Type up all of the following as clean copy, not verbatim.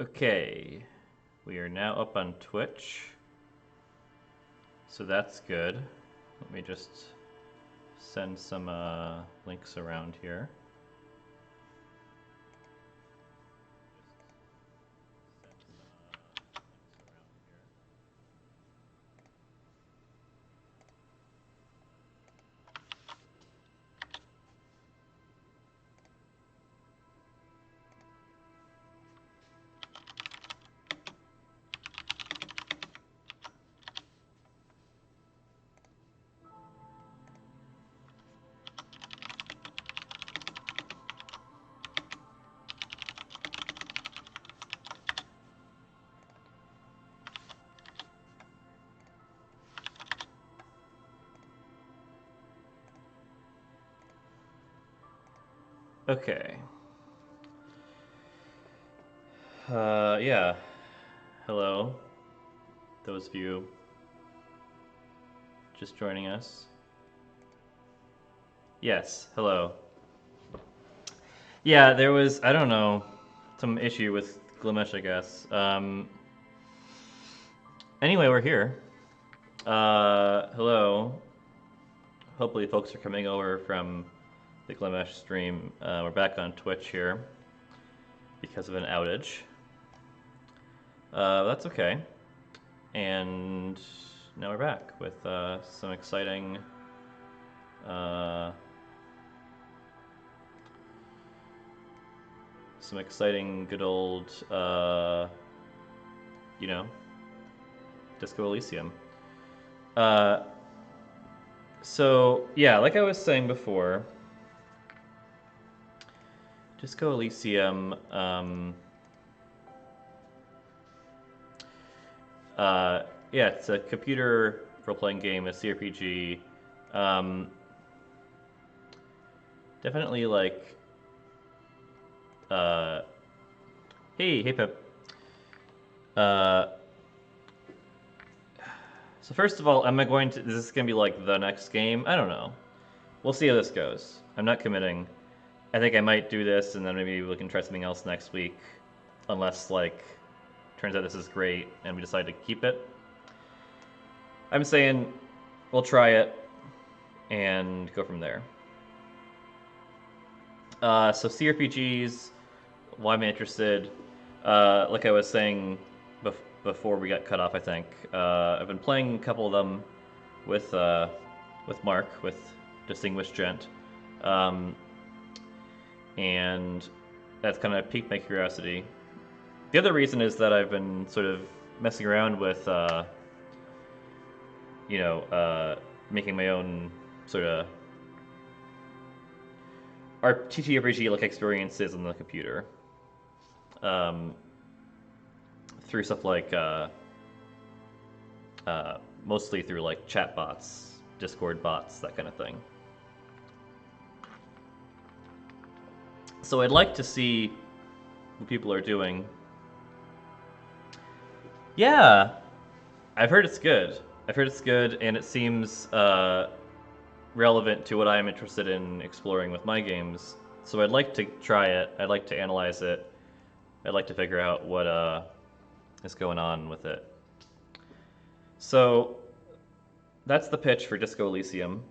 Okay, we are now up on Twitch, so that's good. Let me just send some links around here. Okay. Yeah. Hello, those of you just joining us. Yes, hello. Yeah, there was, I don't know, some issue with Glimesh, I guess. Anyway, we're here. Hello. Hopefully folks are coming over from the Glimesh stream. We're back on Twitch here because of an outage. That's okay. And now we're back with some exciting good old, you know, Disco Elysium. So yeah, like I was saying before, Disco Elysium, yeah, it's a computer role-playing game, a CRPG. Definitely like, hey Pip. So first of all, is this gonna be like the next game? I don't know. We'll see how this goes. I'm not committing. I think I might do this and then maybe we can try something else next week. Unless like, turns out this is great and we decide to keep it. I'm saying we'll try it and go from there. So CRPGs, why am I interested? Like I was saying before we got cut off, I think I've been playing a couple of them with Mark, with Distinguished Gent, and that's kind of piqued my curiosity. The other reason is that I've been sort of messing around with, making my own sort of TTRPG like experiences on the computer, through stuff like mostly through like chat bots, Discord bots, that kind of thing. So I'd like to see what people are doing. Yeah, I've heard it's good. And it seems relevant to what I'm interested in exploring with my games. So I'd like to try it. I'd like to analyze it. I'd like to figure out what is going on with it. So that's the pitch for Disco Elysium.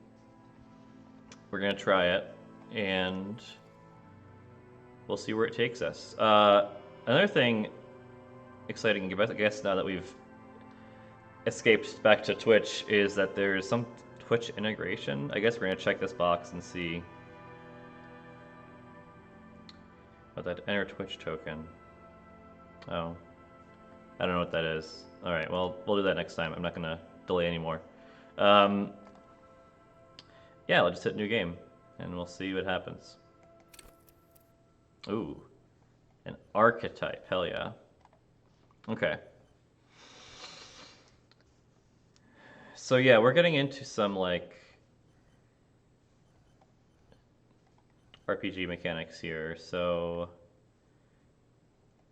We're gonna try it, and we'll see where it takes us. Another thing exciting, I guess, now that we've escaped back to Twitch, is that there's some Twitch integration. I guess we're gonna check this box and see. What that enter Twitch token? Oh, I don't know what that is. All right, well, we'll do that next time. I'm not gonna delay anymore. Yeah, I'll just hit new game, and we'll see what happens. Ooh, an archetype. Hell yeah. Okay. So yeah, we're getting into some like RPG mechanics here. So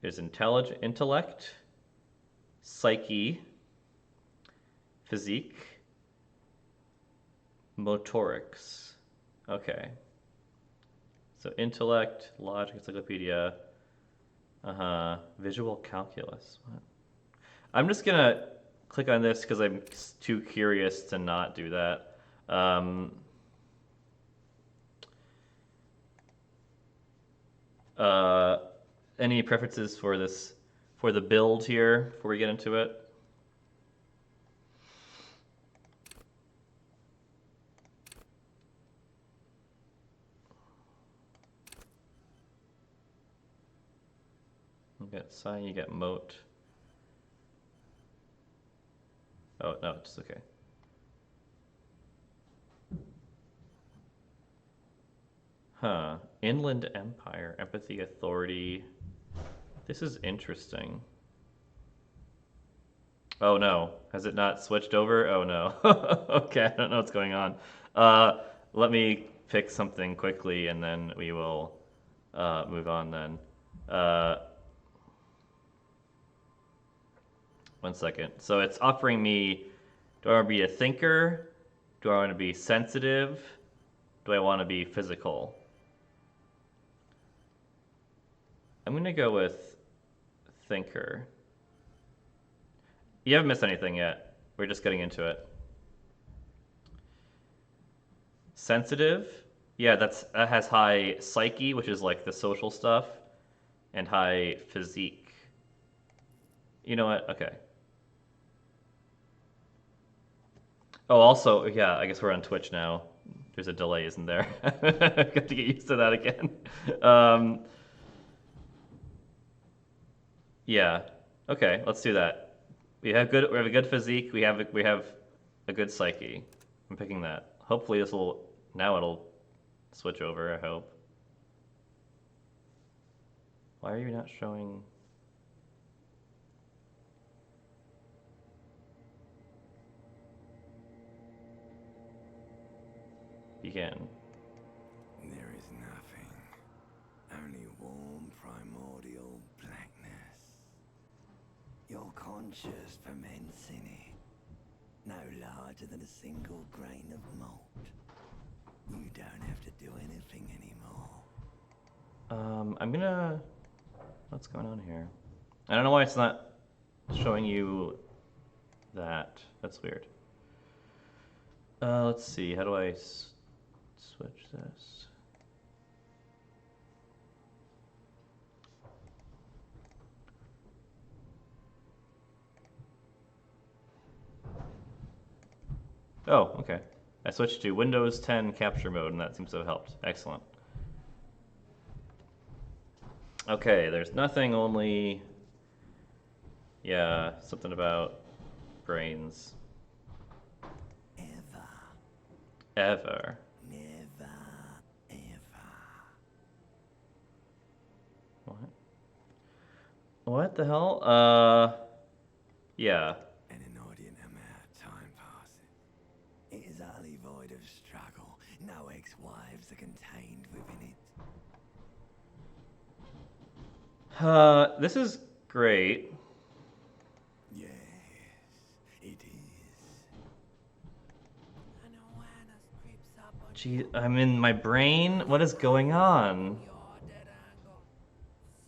there's intellect, psyche, physique, motorics. Okay. So intellect, logic, encyclopedia, Visual calculus. What? I'm just gonna click on this because I'm too curious to not do that. Uh, any preferences for this, for the build here before we get into it? You get sign, you get moat. Oh, no, it's okay. Huh. Inland Empire, empathy, authority. This is interesting. Oh no, has it not switched over? Oh no. Okay, I don't know what's going on. Let me pick something quickly and then we will move on then. Uh, 1 second. So it's offering me, do I want to be a thinker? Do I want to be sensitive? Do I want to be physical? I'm going to go with thinker. You haven't missed anything yet. We're just getting into it. Sensitive? Yeah, that has high psyche, which is like the social stuff, and high physique. You know what? Okay. Oh, also, yeah, I guess we're on Twitch now. There's a delay, isn't there? I've got to get used to that again. Yeah. Okay, let's do that. We have a good physique. We have a good psyche. I'm picking that. Hopefully now it'll switch over, I hope. Why are you not showing? Begin. There is nothing, only warm primordial blackness. Your conscious ferments in it, no larger than a single grain of malt. You don't have to do anything anymore. What's going on here? I don't know why it's not showing you that. That's weird. Let's see. How do I switch this? Oh, okay. I switched to Windows 10 capture mode, and that seems to have helped. Excellent. Okay, there's nothing, only... Yeah, something about brains. Ever. Never, ever. What? What the hell? Yeah. An inordinate amount of time passes. It is utterly void of struggle. No ex-wives are contained within it. This is great. Yes, it is. An awareness creeps up on Gee, I'm in my brain? What is going on? your dead angle,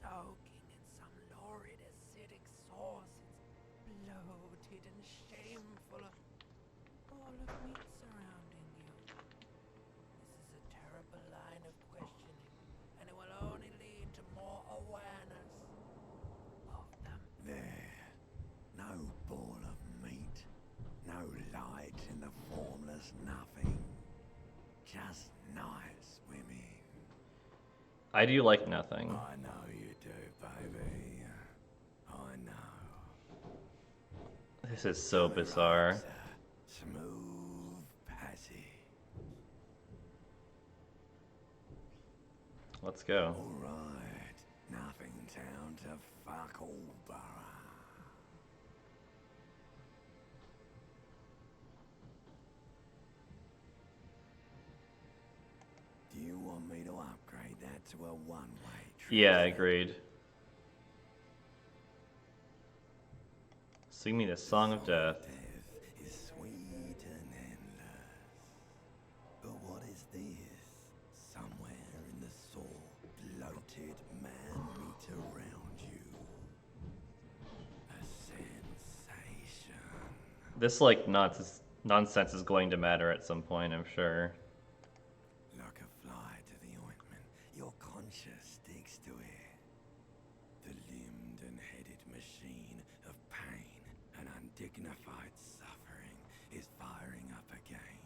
soaking in some lurid acidic sauce. It's bloated and shameful. All of meat surrounding you. This is a terrible line of questioning, and it will only lead to more awareness of them. There. No ball of meat. No light in the formless nothing. Just night swimming. I do like nothing. I know you do, baby. I know. This is so bizarre. It's a smooth passage. Let's go. All right. Nothing town to fuck all borough. Do you want me to upgrade that to a one-way trip? Yeah, agreed. Sing me the song of death. Death is sweet and endless. But what is this? Somewhere in the soul, bloated man meat around you. This like nonsense is going to matter at some point, I'm sure. Like a fly to the ointment, your conscience sticks to it. The limbed and headed machine of pain and undignified suffering is firing up again.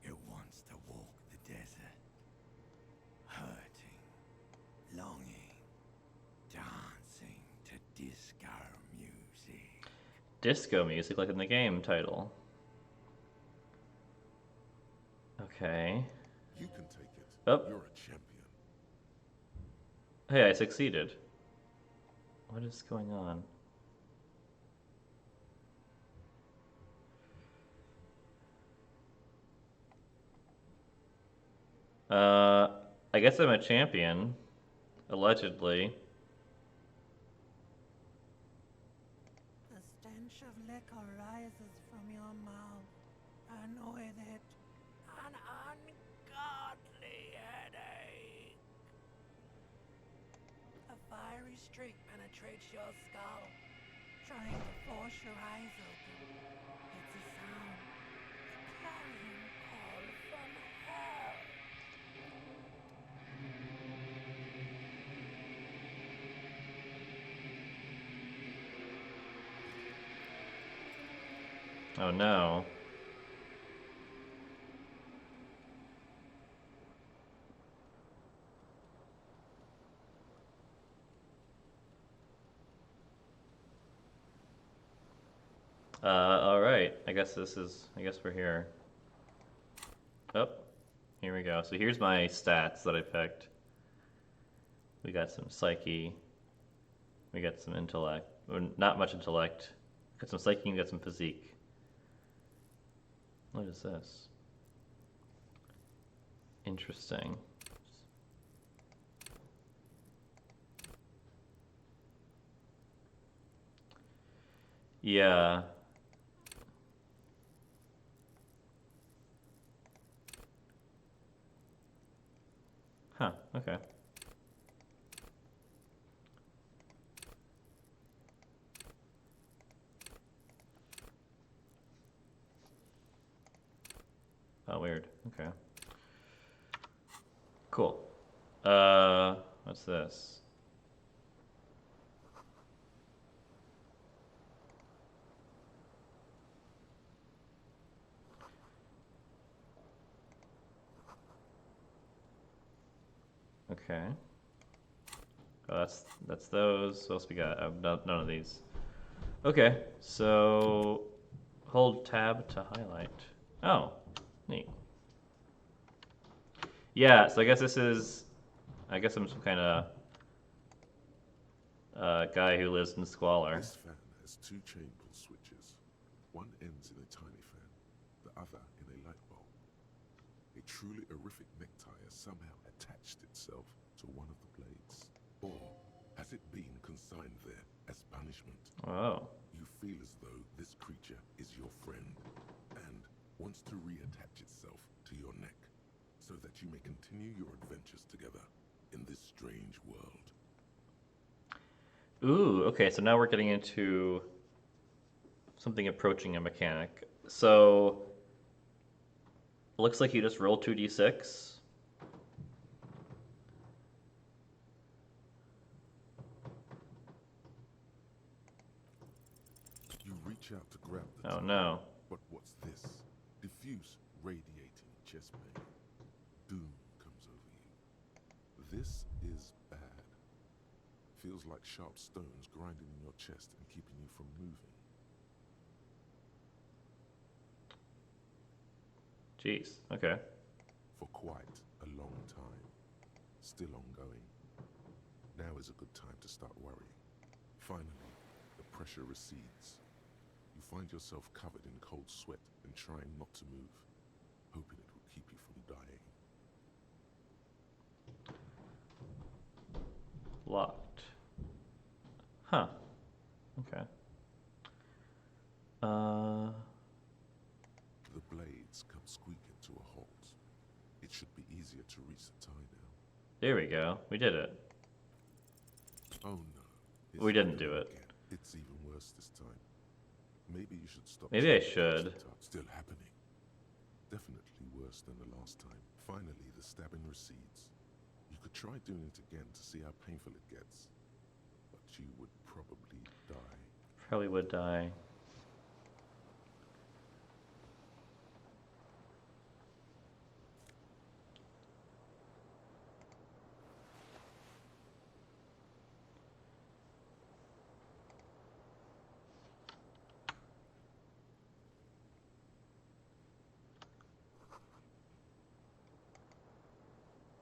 It wants to walk the desert, hurting, longing, dancing to disco music. Disco music, like in the game title. Okay. You can take it. Oh. You're a champion. Hey, I succeeded. What is going on? I guess I'm a champion, allegedly. The stench of liquor rises from your mouth, and with it, an ungodly headache. A fiery streak penetrates your skull, trying to force your eyes open. It's a sound, a clarion call from hell. Oh no. Alright. I guess we're here. Oh, here we go. So here's my stats that I picked. We got some psyche. We got some intellect. Or not much intellect. Got some psyche and got some physique. What is this? Interesting. Yeah. Huh, okay. Oh, weird. Okay. Cool. What's this? Okay. Oh, that's those. What else we got? None of these. Okay, so hold tab to highlight. Oh, neat. Yeah, so I guess I'm some kind of guy who lives in squalor. This fan has two chain pull switches. One ends in a tiny fan, the other in a light bulb. A truly horrific necktie has somehow attached itself to one of the blades. Or has it been consigned there as punishment? Oh. You feel as though this creature is your friend and wants to reattach itself to your neck so that you may continue your adventures together in this strange world. Ooh, okay, so now we're getting into something approaching a mechanic. So, looks like you just roll 2d6. You reach out to grab the Oh tip, no. but what's this? Diffuse, radiating chest pain. Doom comes over you. This is bad. Feels like sharp stones grinding in your chest and keeping you from moving. Jeez, okay. For quite a long time. Still ongoing. Now is a good time to start worrying. Finally, the pressure recedes. You find yourself covered in cold sweat and trying not to move, hoping it will keep you from dying. Locked. Huh. Okay. The blades come squeaking to a halt. It should be easier to reach the tie now. There we go. We did it. Oh no. We didn't do it. Again. It's even worse this time. Maybe you should stop. Maybe I trying to should. catch the tug. Still happening. Definitely worse than the last time. Finally, the stabbing recedes. You could try doing it again to see how painful it gets, but you would probably die. Probably would die.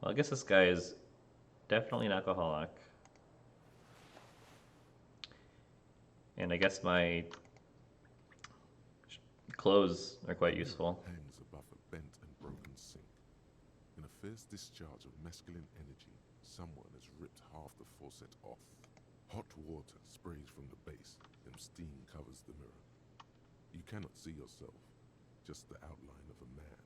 Well, I guess this guy is definitely an alcoholic. And I guess my clothes are quite useful. Hangs above a bent and broken sink. In a fierce discharge of masculine energy, someone has ripped half the faucet off. Hot water sprays from the base, and steam covers the mirror. You cannot see yourself, just the outline of a man.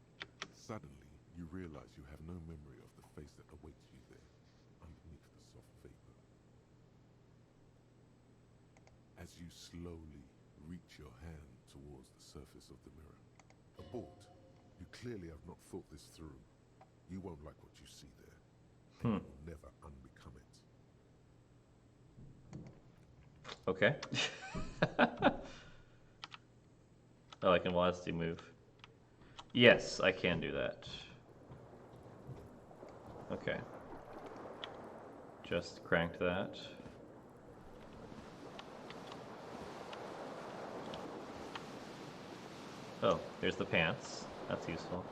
Suddenly, you realize you have no memory of the face that awaits you there, underneath the soft vapor. As you slowly reach your hand towards the surface of the mirror. Abort. You clearly have not thought this through. You won't like what you see there. And you will never unbecome it. Okay. Oh, I can velocity move. Yes, I can do that. Okay. Just cranked that. Oh, there's the pants. That's useful.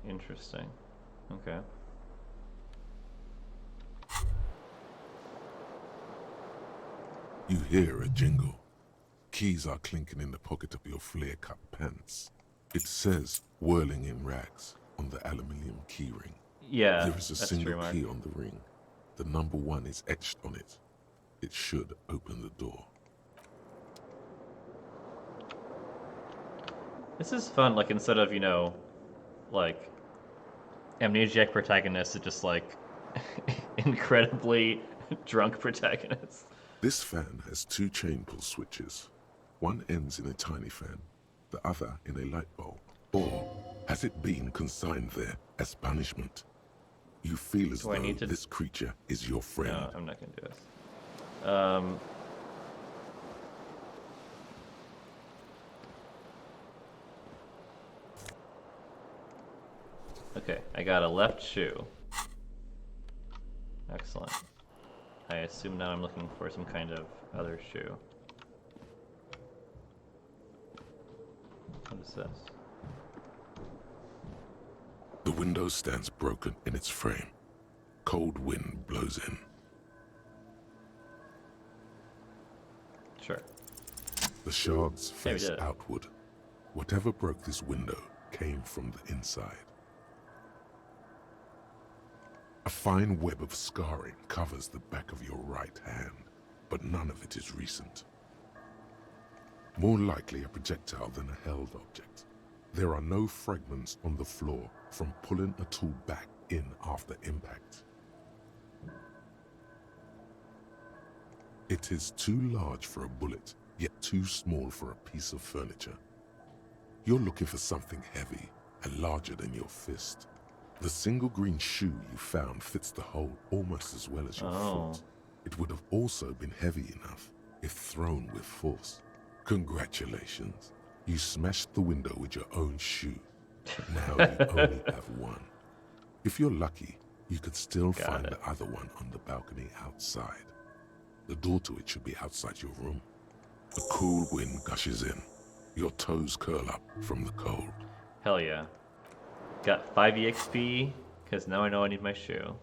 Interesting. Okay. You hear a jingle. Keys are clinking in the pocket of your flare-cut pants. It says, whirling in rags, on the aluminium key ring. Yeah, There is a that's single true, Mark. key on the ring. The number 1 is etched on it. It should open the door. This is fun, like, instead of, you know, like, amnesiac protagonists, it's just, like, incredibly drunk protagonists. This fan has 2 chain pull switches. One ends in a tiny fan, the other in a light bulb. Or has it been consigned there as punishment? You feel as Do I though need to- this creature is your friend. No, I'm not gonna do this. Okay, I got a left shoe. Excellent. I assume now I'm looking for some kind of other shoe. What is this? The window stands broken in its frame. Cold wind blows in. Sure. The shards Yeah, we face did it. outward. Whatever broke this window came from the inside. A fine web of scarring covers the back of your right hand, but none of it is recent. More likely a projectile than a held object. There are no fragments on the floor from pulling a tool back in after impact. It is too large for a bullet, yet too small for a piece of furniture. You're looking for something heavy and larger than your fist. The single green shoe you found fits the hole almost as well as your foot. It would have also been heavy enough if thrown with force. Congratulations. You smashed the window with your own shoe. Now you only have one. If you're lucky, you could still find the other one on the balcony outside. The door to it should be outside your room. A cool wind gushes in. Your toes curl up from the cold. Hell yeah. Got 5 EXP, because now I know I need my shoe.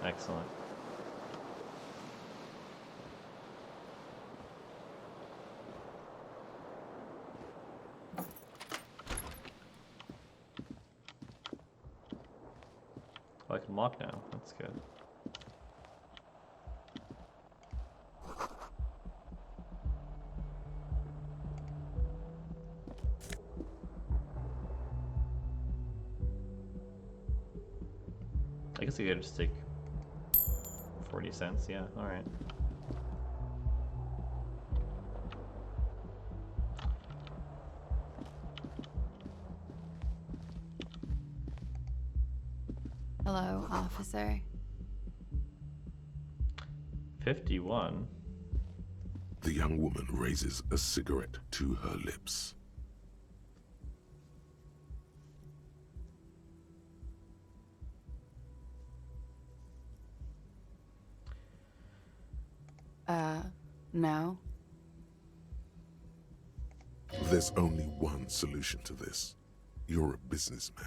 Excellent. Oh, I can walk now. That's good. I guess we could just take 40 cents. Yeah, all right. Hello, officer. 51. The young woman raises a cigarette to her lips. No. There's only one solution to this. You're a businessman.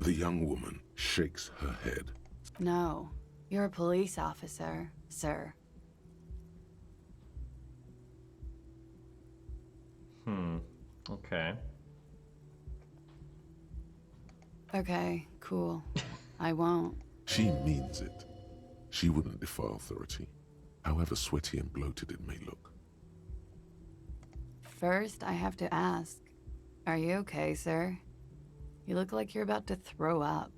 The young woman shakes her head. No. You're a police officer, sir. Okay. Okay, cool. I won't. She means it. She wouldn't defy authority, however sweaty and bloated it may look. First, I have to ask. Are you okay, sir? You look like you're about to throw up.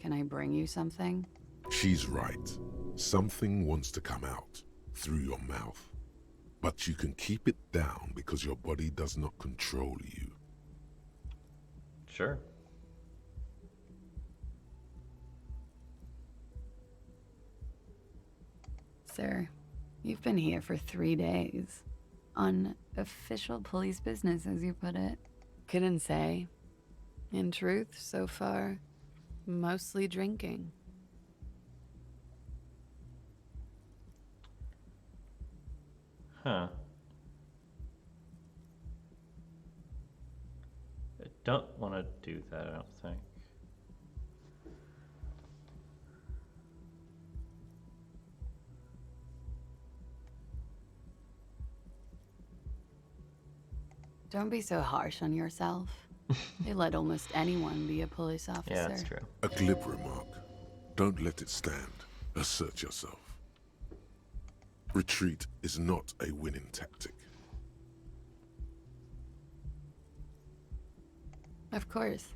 Can I bring you something? She's right. Something wants to come out through your mouth. But you can keep it down because your body does not control you. Sure. Sir, you've been here for 3 days. On official police business, as you put it. Couldn't say. In truth, so far, mostly drinking. Huh. I don't want to do that, I don't think. Don't be so harsh on yourself. They let almost anyone be a police officer. Yeah, that's true. A glib remark. Don't let it stand. Assert yourself. Retreat is not a winning tactic. Of course.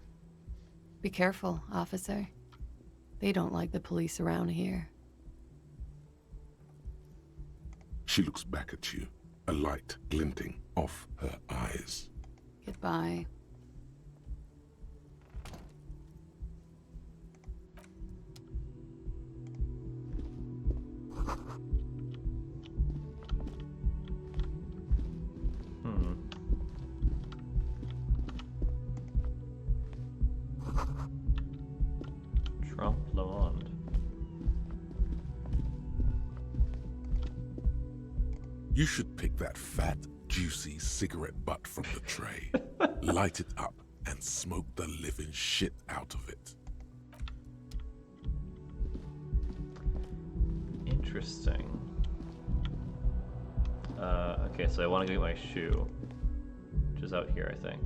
Be careful, officer. They don't like the police around here. She looks back at you, a light glinting off her eyes. Goodbye. Trump Lalonde. You should pick that fat, juicy cigarette butt from the tray, light it up, and smoke the living shit out of it. Interesting. Okay, so I want to get my shoe, which is out here, I think.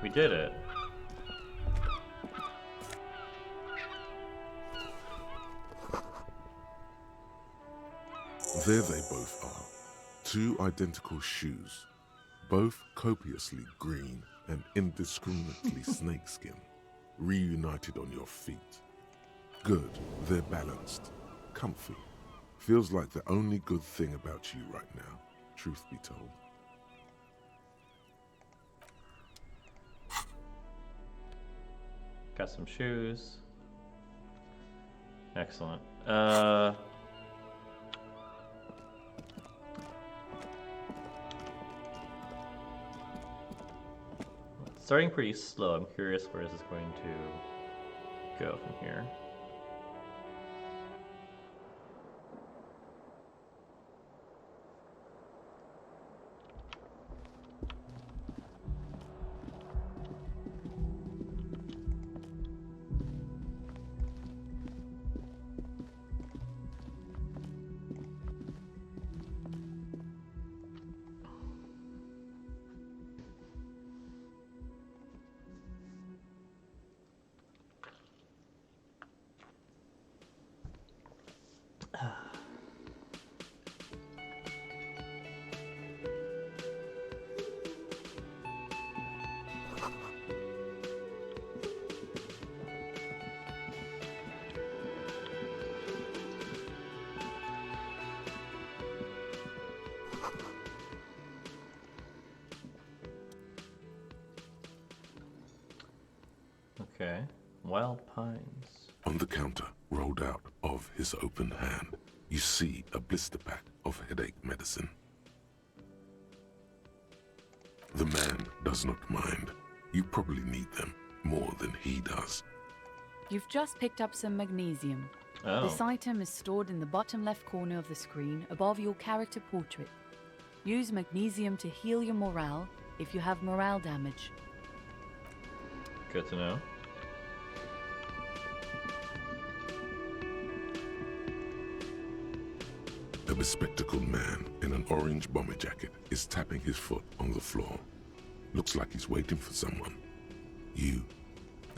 We did it. There they both are. Two identical shoes, both copiously green and indiscriminately snakeskin, reunited on your feet. Good, they're balanced, comfy. Feels like the only good thing about you right now, truth be told. Got some shoes. Excellent. Starting pretty slow. I'm curious where this is going to go from here. Okay. Wild Pines. On the counter, rolled out of his open hand, you see a blister pack of headache medicine. The man does not mind. You probably need them more than he does. You've just picked up some magnesium. Oh. This item is stored in the bottom left corner of the screen above your character portrait. Use magnesium to heal your morale if you have morale damage. Good to know. A bespectacled man in an orange bomber jacket is tapping his foot on the floor. Looks like he's waiting for someone. You.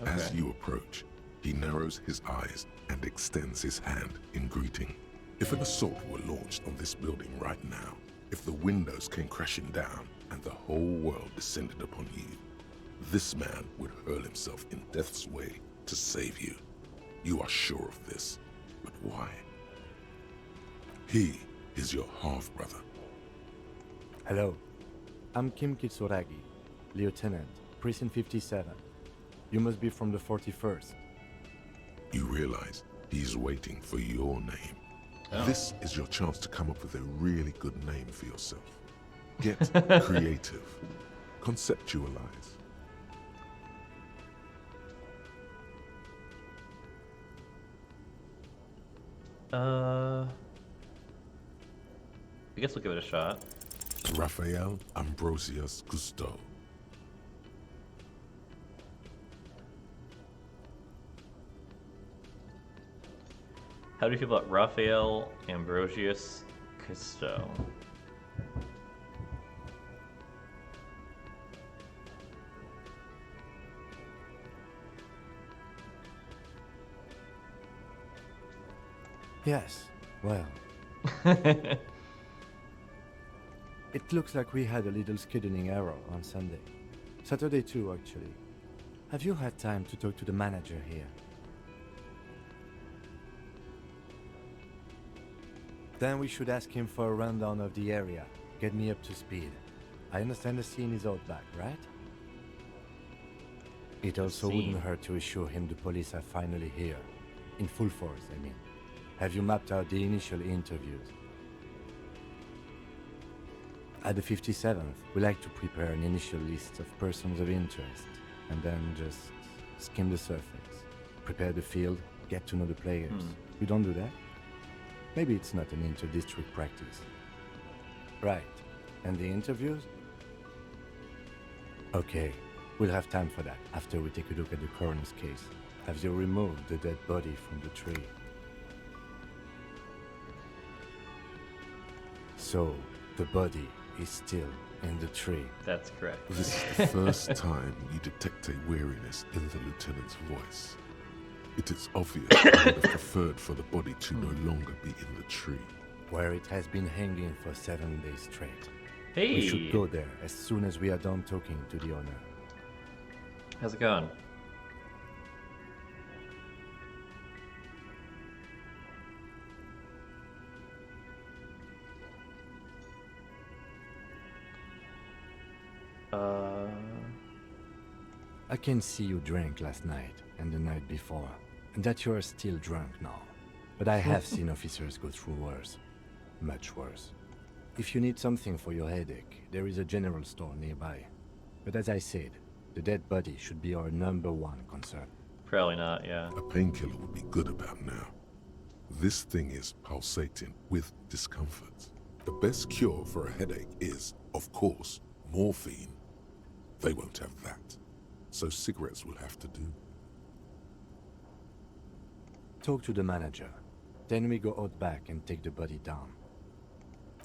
As Okay. you approach, he narrows his eyes and extends his hand in greeting. If an assault were launched on this building right now, if the windows came crashing down and the whole world descended upon you, this man would hurl himself in death's way to save you. You are sure of this, but why? He is your half-brother. Hello, I'm Kim Kitsuragi, Lieutenant, Precinct 57. You must be from the 41st. You realize he's waiting for your name. Oh. This is your chance to come up with a really good name for yourself. Get creative. Conceptualize. I guess we'll give it a shot. Raphael Ambrosius Cousteau. How do you feel about Raphael Ambrosius Cousteau? Yes, well, it looks like we had a little scheduling error on Sunday. Saturday too, actually. Have you had time to talk to the manager here? Then we should ask him for a rundown of the area. Get me up to speed. I understand the scene is out back, right? It also wouldn't scene. hurt to assure him the police are finally here. In full force, I mean. Have you mapped out the initial interviews? At the 57th, we like to prepare an initial list of persons of interest, and then just skim the surface. Prepare the field, get to know the players. You don't do that? Maybe it's not an inter-district practice. Right. And the interviews? Okay, we'll have time for that after we take a look at the coroner's case. Have you removed the dead body from the tree? So, the body is still in the tree. That's correct. This is the first time you detect a weariness in the lieutenant's voice. It is obvious he would have preferred for the body to no longer be in the tree. Where it has been hanging for 7 days straight. Hey, We should go there as soon as we are done talking to the owner. how's it going? I can see you drank last night and the night before, and that you are still drunk now. But I have seen officers go through worse. Much worse. If you need something for your headache, there is a general store nearby. But as I said, the dead body should be our #1 concern. Probably not, yeah. A painkiller would be good about now. This thing is pulsating with discomfort. The best cure for a headache is, of course, morphine. They won't have that. So cigarettes will have to do. Talk to the manager. Then we go out back and take the body down.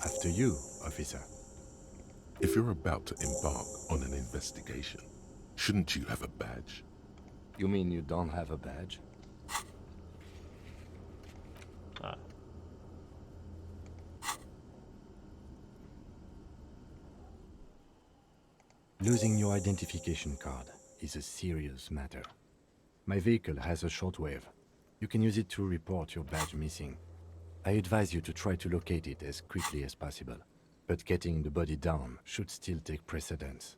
After you, officer. If you're about to embark on an investigation, shouldn't you have a badge? You mean you don't have a badge? Ah. Losing your identification card is a serious matter. My vehicle has a shortwave. You can use it to report your badge missing. I advise you to try to locate it as quickly as possible. but getting the body down should still take precedence.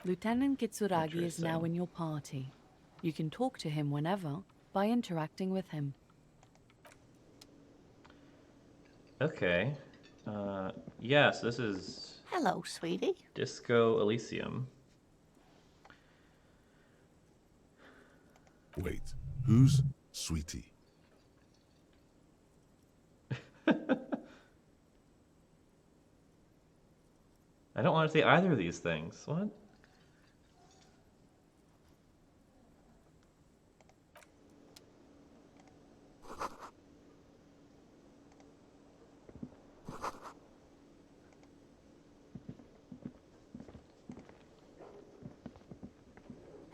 Lieutenant Kitsuragi is now Interesting. in your party. You can talk to him whenever by interacting with him. Okay. Yes, this is Hello, sweetie. Disco Elysium. Wait, who's Sweetie? I don't want to say either of these things. What?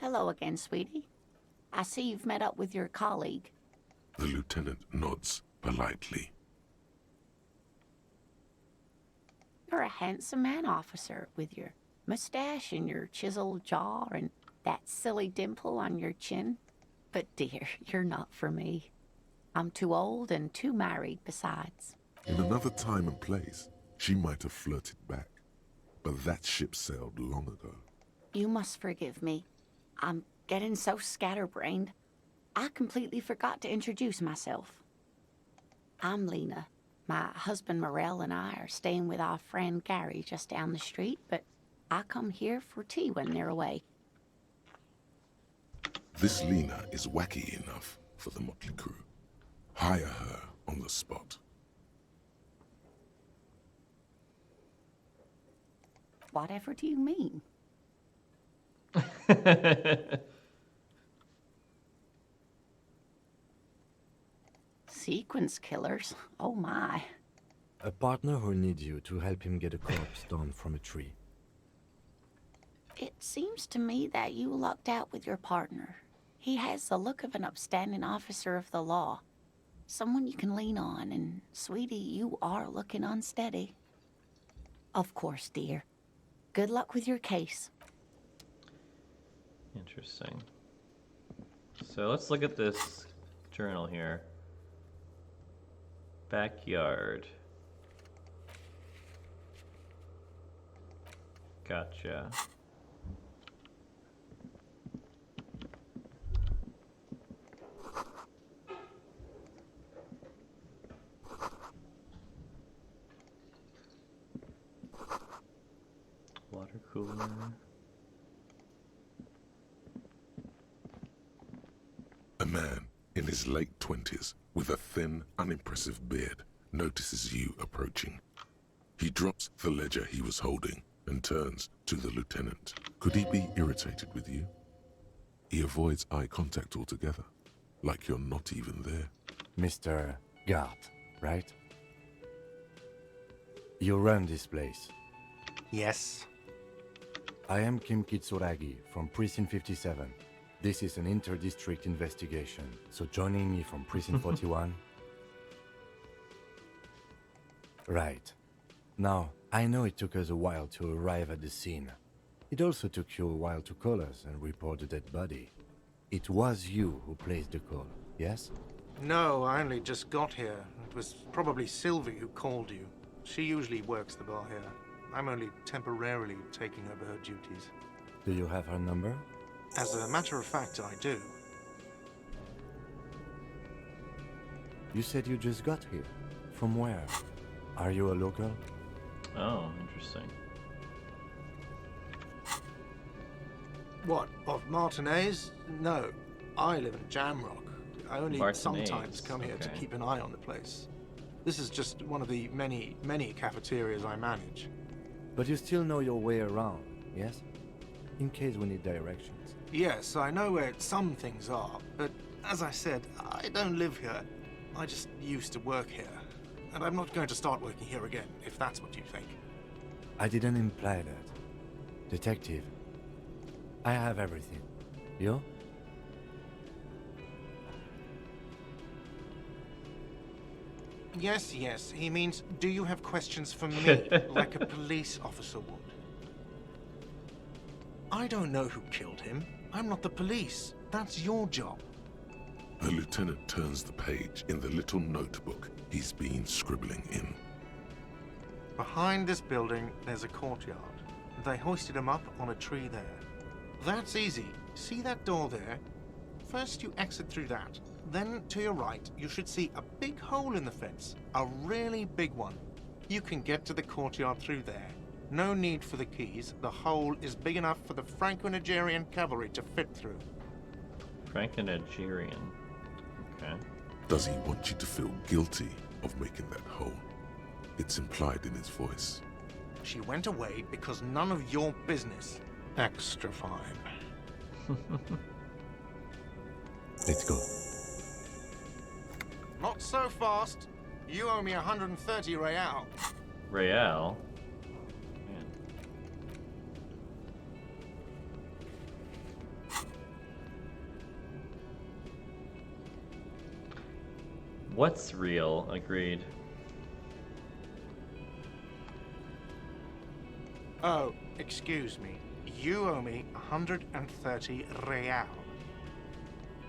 Hello again, sweetie. I see you've met up with your colleague. The lieutenant nods politely. You're a handsome man, officer, with your mustache and your chiseled jaw and that silly dimple on your chin. But dear, you're not for me. I'm too old and too married besides. In another time and place, she might have flirted back. But that ship sailed long ago. You must forgive me. I'm getting so scatterbrained. I completely forgot to introduce myself. I'm Lena. My husband Morel and I are staying with our friend Gary just down the street, but I come here for tea when they're away. This Lena is wacky enough for the motley crew. Hire her on the spot. Whatever do you mean? Sequence killers? Oh my. A partner who needs you to help him get a corpse down from a tree. It seems to me that you lucked out with your partner. He has the look of an upstanding officer of the law. Someone you can lean on, and sweetie, you are looking unsteady. Of course, dear. Good luck with your case. Interesting. So let's look at this journal here. Backyard. Gotcha. Water cooler. A man in his late 20s with a thin, unimpressive beard notices you approaching. He drops the ledger he was holding and turns to the lieutenant. Could he be irritated with you? He avoids eye contact altogether, like you're not even there. Mr. Gart, right? You run this place. Yes. I am Kim Kitsuragi from Precinct 57. This is an inter-district investigation, so joining me from Precinct 41... Right. Now, I know it took us a while to arrive at the scene. It also took you a while to call us and report the dead body. It was you who placed the call, yes? No, I only just got here. It was probably Sylvie who called you. She usually works the bar here. I'm only temporarily taking over her duties. Do you have her number? As a matter of fact, I do. You said you just got here. From where? Are you a local? Oh, interesting. What, of Martinez? No, I live in Jamrock. I only Martinez, sometimes come here to okay. keep an eye on the place. This is just one of the many, many cafeterias I manage. But you still know your way around, yes? In case we need directions. Yes, I know where some things are, but as I said, I don't live here. I just used to work here. And I'm not going to start working here again, if that's what you think. I didn't imply that. Detective, I have everything. You? Yes, yes, he means, do you have questions for me, like a police officer would? I don't know who killed him. I'm not the police. That's your job. The lieutenant turns the page in the little notebook he's been scribbling in. Behind this building, there's a courtyard. They hoisted him up on a tree there. That's easy. See that door there? First you exit through that. Then to your right, you should see a big hole in the fence. A really big one. You can get to the courtyard through there. No need for the keys. The hole is big enough for the Franco-Nigerian cavalry to fit through. Franco-Nigerian. Okay. Does he want you to feel guilty of making that hole? It's implied in his voice. She went away because none of your business. Extra 5. Let's go. Not so fast. You owe me 130 real. Real? Man. What's real? Agreed. Oh, excuse me. You owe me 130 real.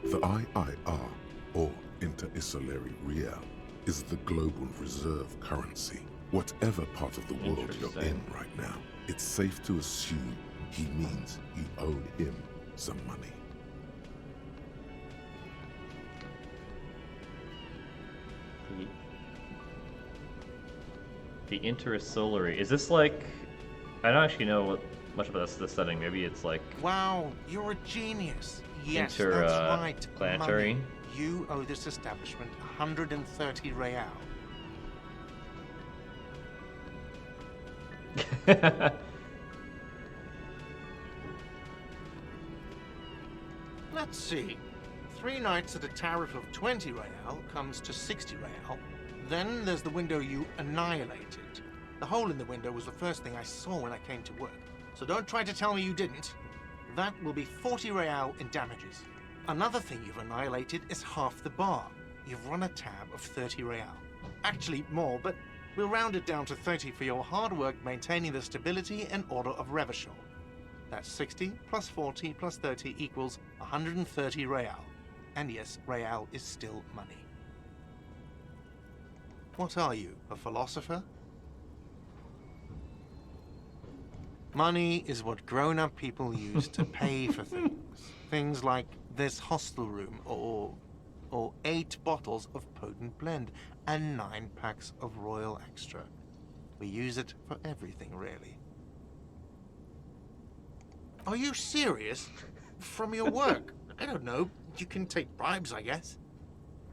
The IIR, or Inter-Isolary Real, is the global reserve currency. Whatever part of the world you're in Interesting. right now, it's safe to assume he means you owe him some money. The Inter-Isolary. Is this like... I don't actually know much about this setting. Maybe it's like... Wow, you're a genius. Yes, Inter, that's right. planetary? Money. You owe this establishment 130 real. Let's see. 3 nights at a tariff of 20 real comes to 60 real. Then there's the window you annihilated. The hole in the window was the first thing I saw when I came to work. So don't try to tell me you didn't. That will be 40 real in damages. Another thing you've annihilated is half the bar. You've run a tab of 30 real. Actually more, but we'll round it down to 30 for your hard work maintaining the stability and order of Revachol. That's 60 plus 40 plus 30 equals 130 real. And yes, real is still money. What are you, a philosopher? Money is what grown-up people use to pay for things. Things like this hostel room, or 8 bottles of potent blend, and 9 packs of Royal Extra. We use it for everything, really. Are you serious? From your work? I don't know. You can take bribes, I guess.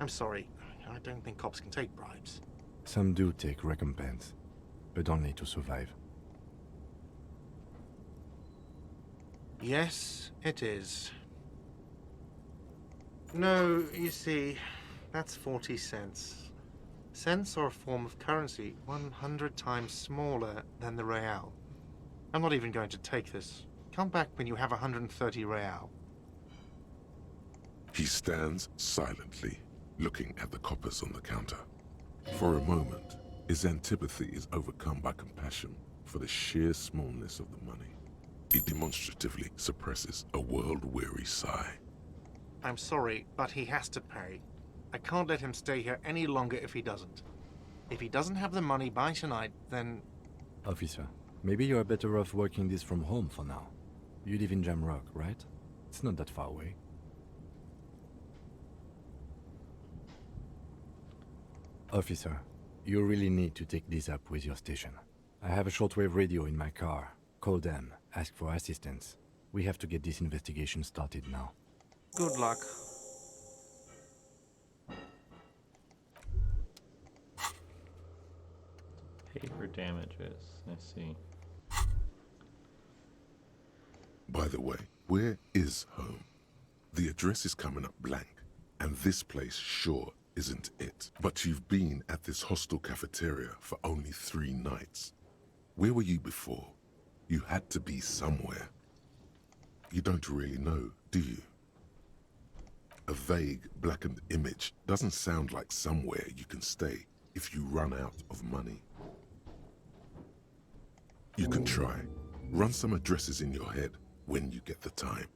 I'm sorry. I don't think cops can take bribes. Some do take recompense, but only to survive. Yes, it is. No, you see, that's 40 cents. Cents are a form of currency 100 times smaller than the real. I'm not even going to take this. Come back when you have 130 real. He stands silently, looking at the coppers on the counter. For a moment, his antipathy is overcome by compassion for the sheer smallness of the money. He demonstratively suppresses a world-weary sigh. I'm sorry, but he has to pay. I can't let him stay here any longer if he doesn't. If he doesn't have the money by tonight, then... Officer, maybe you're better off working this from home for now. You live in Jamrock, right? It's not that far away. Officer, you really need to take this up with your station. I have a shortwave radio in my car. Call them, ask for assistance. We have to get this investigation started now. Good luck. Pay for damages. I see. By the way, where is home? The address is coming up blank, and this place sure isn't it. But you've been at this hostel cafeteria for only 3 nights. Where were you before? You had to be somewhere. You don't really know, do you? A vague, blackened image doesn't sound like somewhere you can stay if you run out of money. You can try. Run some addresses in your head when you get the time.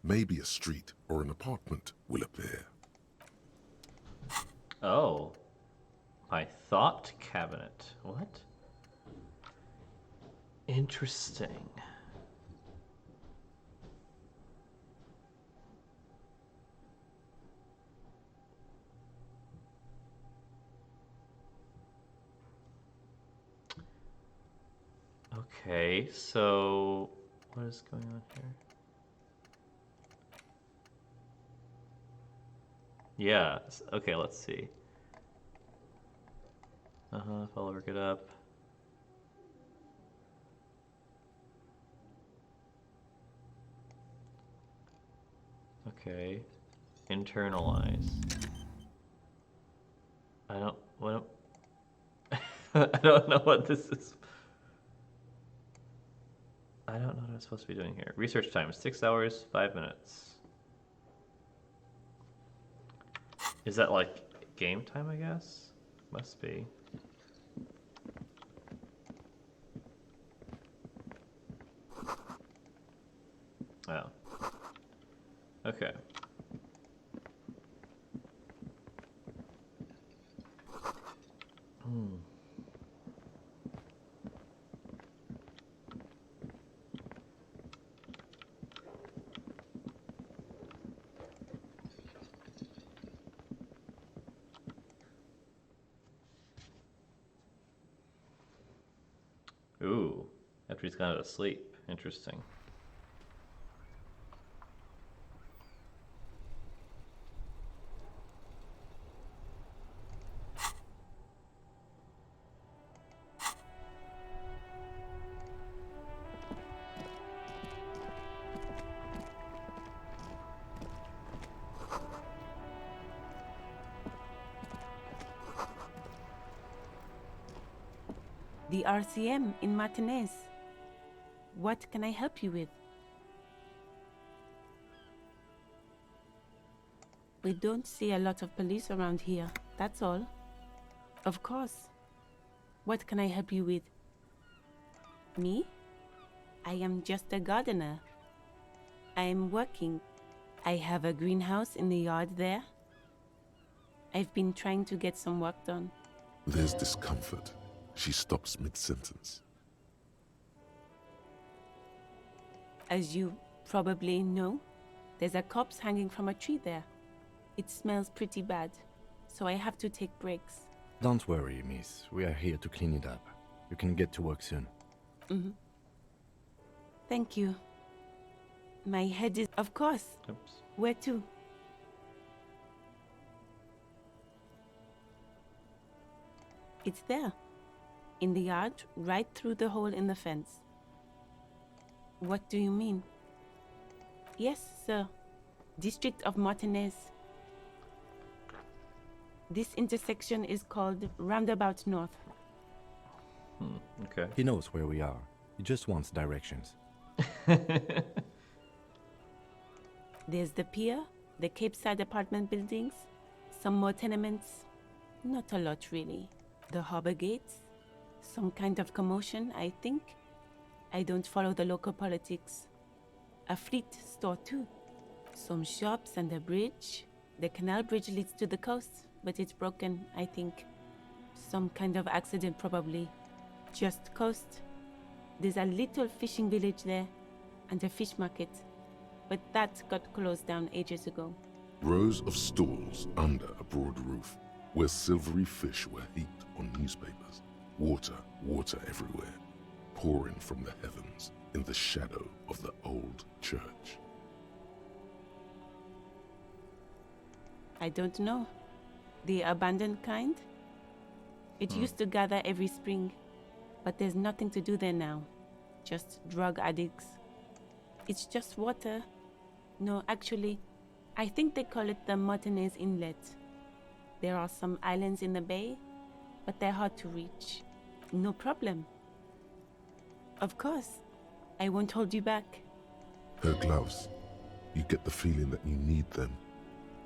Maybe a street or an apartment will appear. Oh. My thought cabinet. What? Interesting. Okay, so what is going on here? Yeah, okay, let's see. Follow her, get up. Okay. Internalize. What I don't know what this is. I don't know what I'm supposed to be doing here. Research time, 6 hours, 5 minutes. Is that like game time, I guess? Must be. Oh. Okay. Hmm. Ooh, after he's gone to sleep. Interesting. The RCM in Martinez. What can I help you with? We don't see a lot of police around here, that's all. Of course. What can I help you with? Me? I am just a gardener. I am working. I have a greenhouse in the yard there. I've been trying to get some work done. There's discomfort. She stops mid-sentence. As you probably know, there's a corpse hanging from a tree there. It smells pretty bad, so I have to take breaks. Don't worry, miss. We are here to clean it up. You can get to work soon. Thank you. My head is... Of course. Oops. Where to? It's there. In the yard, right through the hole in the fence. What do you mean? Yes, sir. District of Martinez. This intersection is called Roundabout North. Okay. He knows where we are. He just wants directions. There's the pier, the Cape Side apartment buildings, some more tenements. Not a lot, really. The harbor gates. Some kind of commotion, I think. I don't follow the local politics. A fleet store, too. Some shops and a bridge. The canal bridge leads to the coast, but it's broken, I think. Some kind of accident, probably. Just coast. There's a little fishing village there, and a fish market. But that got closed down ages ago. Rows of stalls under a broad roof, where silvery fish were heaped on newspapers. Water, water everywhere, pouring from the heavens in the shadow of the old church. I don't know. The abandoned kind? It used to gather every spring, but there's nothing to do there now. Just drug addicts. It's just water. No, actually, I think they call it the Martinez Inlet. There are some islands in the bay, but they're hard to reach. No problem. Of course. I won't hold you back. Her gloves. You get the feeling that you need them.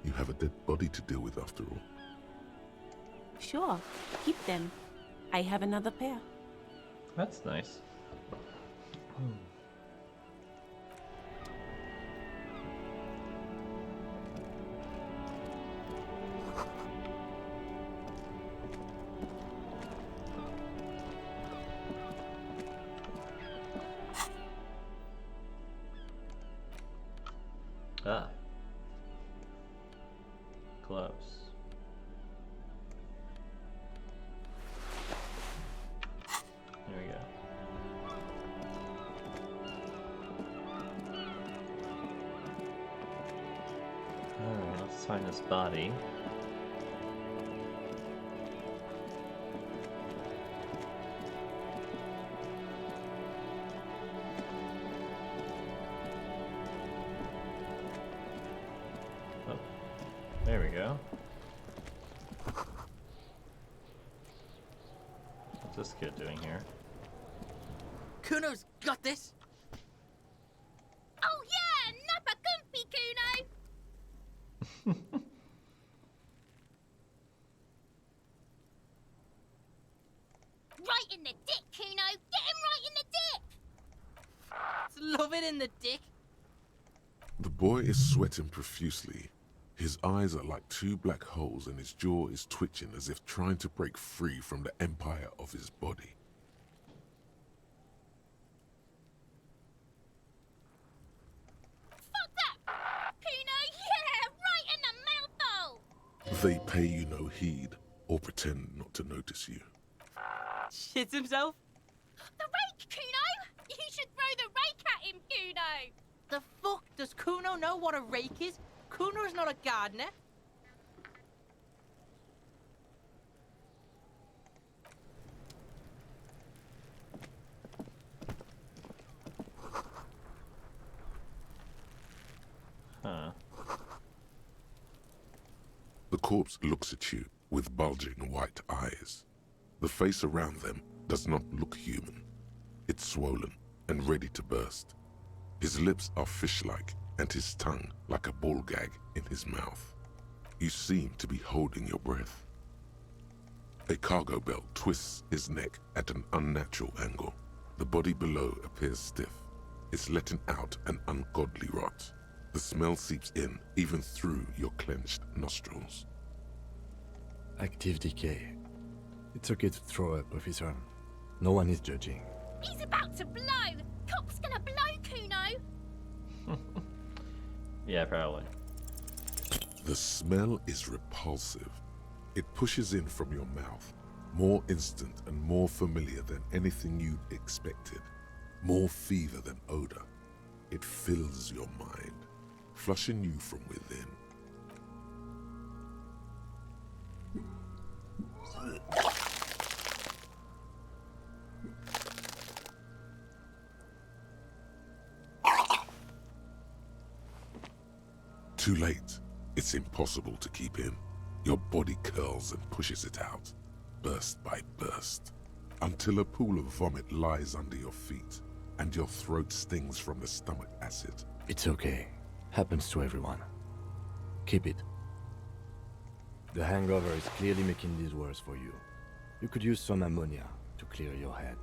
You have a dead body to deal with after all. Sure, keep them. I have another pair. That's nice. Ah. Close. There we go. Alright, let's find this body. Oh, there we go. What's this kid doing here? Kuno's got this. Oh yeah, nappa comfy, Kuno. Right in the dick, Kuno. Get him right in the dick. Love it in the dick. The boy is sweating profusely. His eyes are like two black holes and his jaw is twitching as if trying to break free from the empire of his body. Fuck that, Kuno. Yeah, right in the mouthhole. They pay you no heed or pretend not to notice you. Shits himself. The rake, Kuno. You should throw the rake at him, Kuno. The fuck does Kuno know what a rake is? Kuno's not a gardener. Huh. The corpse looks at you with bulging white eyes. The face around them does not look human. It's swollen and ready to burst. His lips are fish-like and his tongue like a ball gag in his mouth. You seem to be holding your breath. A cargo belt twists his neck at an unnatural angle. The body below appears stiff. It's letting out an ungodly rot. The smell seeps in even through your clenched nostrils. Active decay. It's okay to throw up, officer. No one is judging. He's about to blow. Cop's gonna blow, Kuno. Yeah, probably. The smell is repulsive. It pushes in from your mouth, more instant and more familiar than anything you'd expected, more fever than odor. It fills your mind, flushing you from within. Too late. It's impossible to keep in. Your body curls and pushes it out, burst by burst, until a pool of vomit lies under your feet, and your throat stings from the stomach acid. It's okay. Happens to everyone. Keep it. The hangover is clearly making this worse for you. You could use some ammonia to clear your head.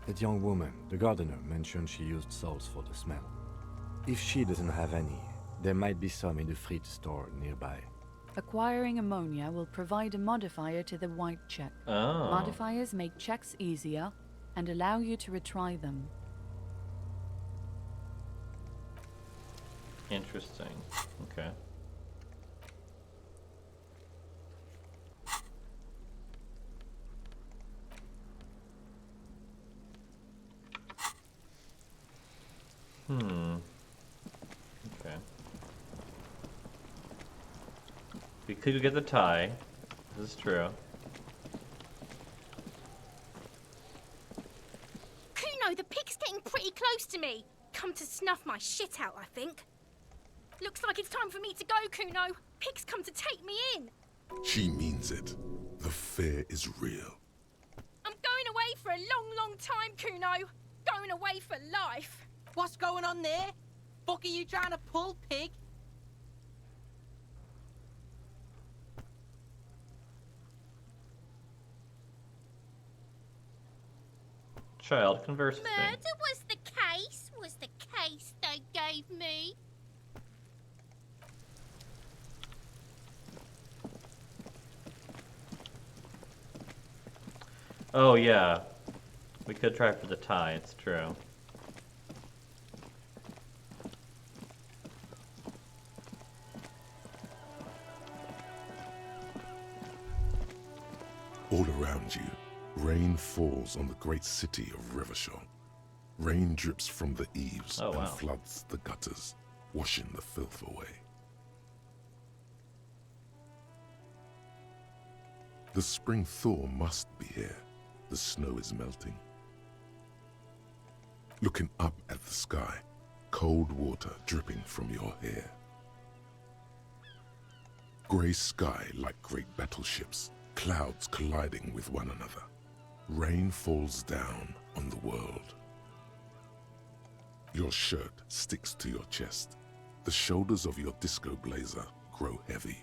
That young woman, the gardener, mentioned she used salts for the smell. If she doesn't have any, there might be some in the fridge store nearby. Acquiring ammonia will provide a modifier to the white check. Oh. Modifiers make checks easier and allow you to retry them. Interesting. Okay. Okay. We could get the tie. This is true. Kuno, the pig's getting pretty close to me. Come to snuff my shit out, I think. Looks like it's time for me to go, Kuno. Pig's come to take me in. She means it. The fear is real. I'm going away for a long, long time, Kuno. Going away for life. What's going on there? Fuck are you trying to pull, pig? Child, converse with me. Murder was the case they gave me. Oh yeah. We could try for the tie, it's true. around you. Rain falls on the great city of Revachol. Rain drips from the eaves Oh, and wow. floods the gutters, washing the filth away. The spring thaw must be here. The snow is melting. Looking up at the sky, cold water dripping from your hair. Grey sky like great battleships, clouds colliding with one another. Rain falls down on the world. Your shirt sticks to your chest. The shoulders of your disco blazer grow heavy.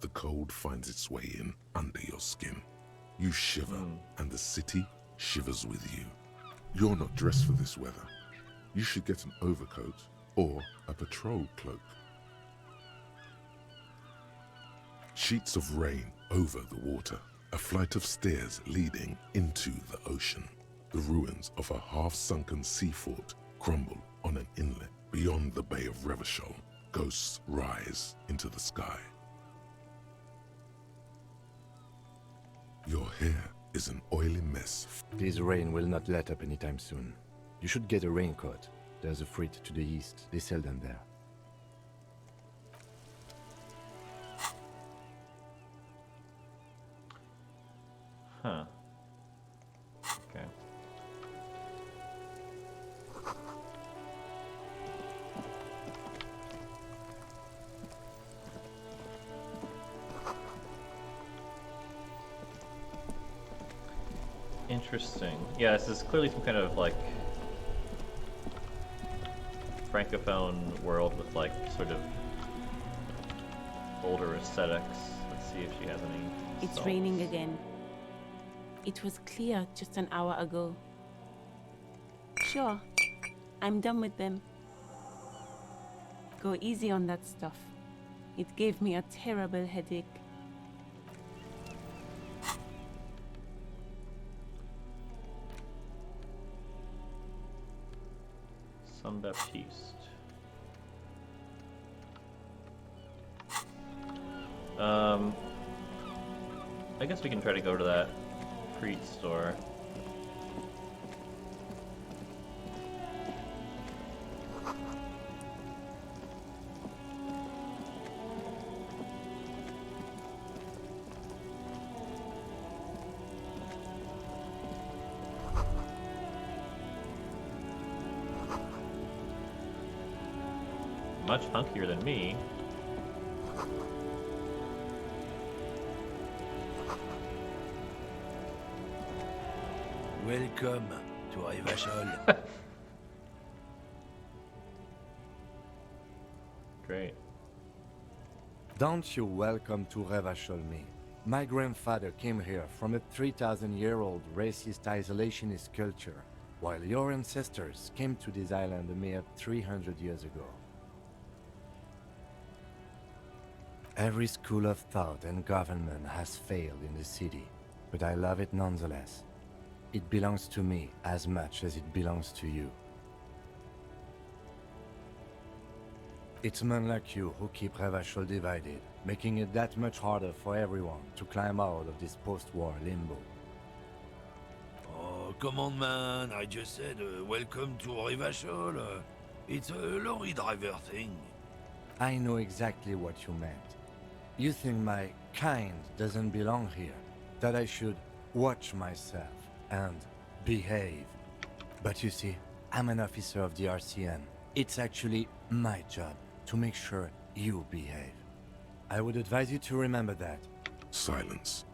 The cold finds its way in under your skin. You shiver, and the city shivers with you. You're not dressed for this weather. You should get an overcoat or a patrol cloak. Sheets of rain over the water, a flight of stairs leading into the ocean. The ruins of a half-sunken sea fort crumble on an inlet beyond the Bay of Revachol. Ghosts rise into the sky. Your hair is an oily mess. This rain will not let up anytime soon. You should get a raincoat. There's a freight to the east. They sell them there. Huh. Okay. Interesting. Yeah, this is clearly some kind of like francophone world with like sort of older aesthetics. Let's see if she has any. It's salts. raining again. It was clear just an hour ago. Sure, I'm done with them. Go easy on that stuff. It gave me a terrible headache. Saint Baptiste. I guess we can try to go to that Crete store. Much hunkier than me. Welcome to Revachol. Great. Don't you welcome to Revachol me. My grandfather came here from a 3,000-year-old racist isolationist culture, while your ancestors came to this island a mere 300 years ago. Every school of thought and government has failed in the city, but I love it nonetheless. It belongs to me as much as it belongs to you. It's men like you who keep Revachol divided, making it that much harder for everyone to climb out of this post-war limbo. Oh, come on, man. I just said welcome to Revachol. It's a lorry driver thing. I know exactly what you meant. You think my kind doesn't belong here, that I should watch myself and behave. But you see, I'm an officer of the RCM. It's actually my job to make sure you behave. I would advise you to remember that. Silence.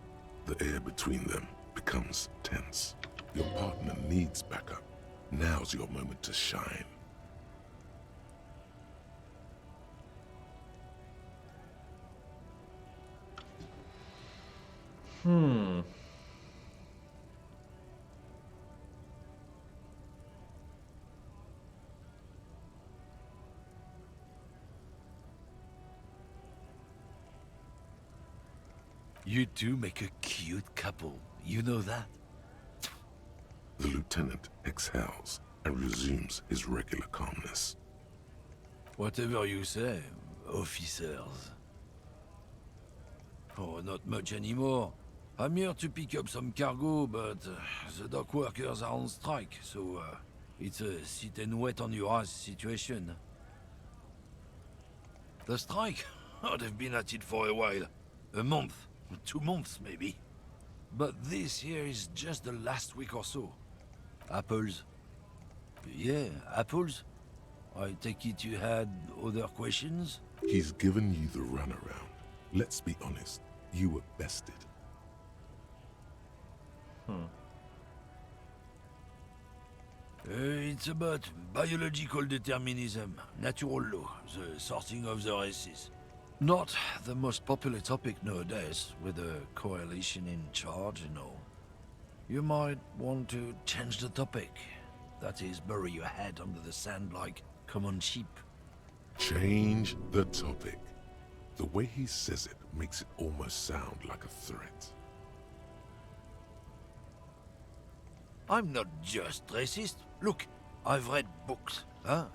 The air between them becomes tense. Your partner needs backup. Now's your moment to shine. You two make a cute couple. You know that? The lieutenant exhales and resumes his regular calmness. Whatever you say, officers. Oh, not much anymore. I'm here to pick up some cargo, but the dock workers are on strike, so it's a sit and wait on your ass situation. The strike? Oh, they've been at it for a while. A month, 2 months maybe. But this here is just the last week or so. Apples? Yeah, apples? I take it you had other questions? He's given you the runaround. Let's be honest, you were bested. It's about biological determinism, natural law, the sorting of the races. Not the most popular topic nowadays, with the coalition in charge and all. You might want to change the topic. That is, bury your head under the sand like common sheep. Change the topic. The way he says it makes it almost sound like a threat. I'm not just racist. Look, I've read books, huh?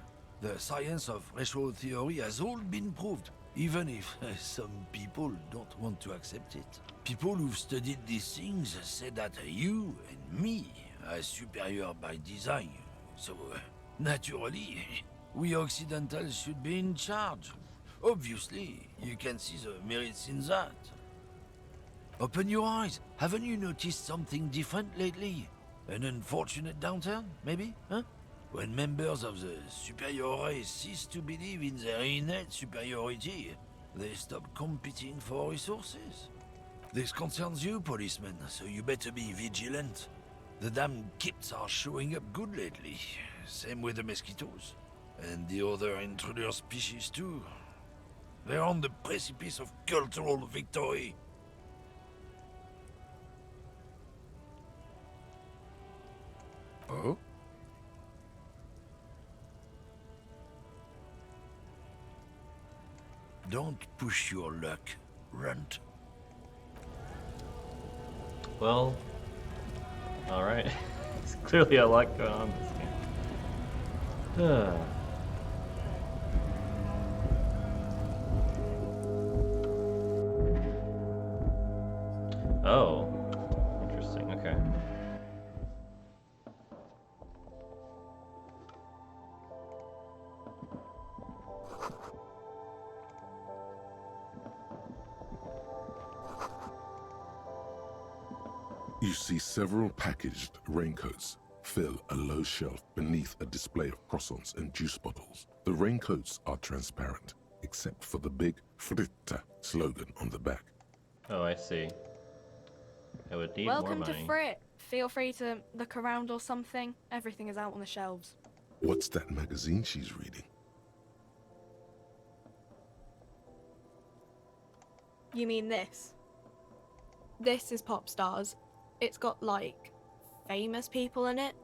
The science of racial theory has all been proved, even if some people don't want to accept it. People who've studied these things say that you and me are superior by design. So, naturally, we Occidentals should be in charge. Obviously, you can see the merits in that. Open your eyes. Haven't you noticed something different lately? An unfortunate downturn, maybe, huh? When members of the superior race cease to believe in their innate superiority, they stop competing for resources. This concerns you, policeman, so you better be vigilant. The damn kits are showing up good lately. Same with the mosquitoes. And the other intruder species too. They're on the precipice of cultural victory. Oh? Don't push your luck, Runt. Well, alright. There's clearly a lot going on in this game. Oh. Interesting, okay. You see several packaged raincoats fill a low shelf beneath a display of croissants and juice bottles. The raincoats are transparent, except for the big Fritta slogan on the back. Oh, I see. I would need Welcome more to money. Frit. Feel free to look around or something. Everything is out on the shelves. What's that magazine she's reading? You mean this? This is Pop Stars. It's got, like, famous people in it.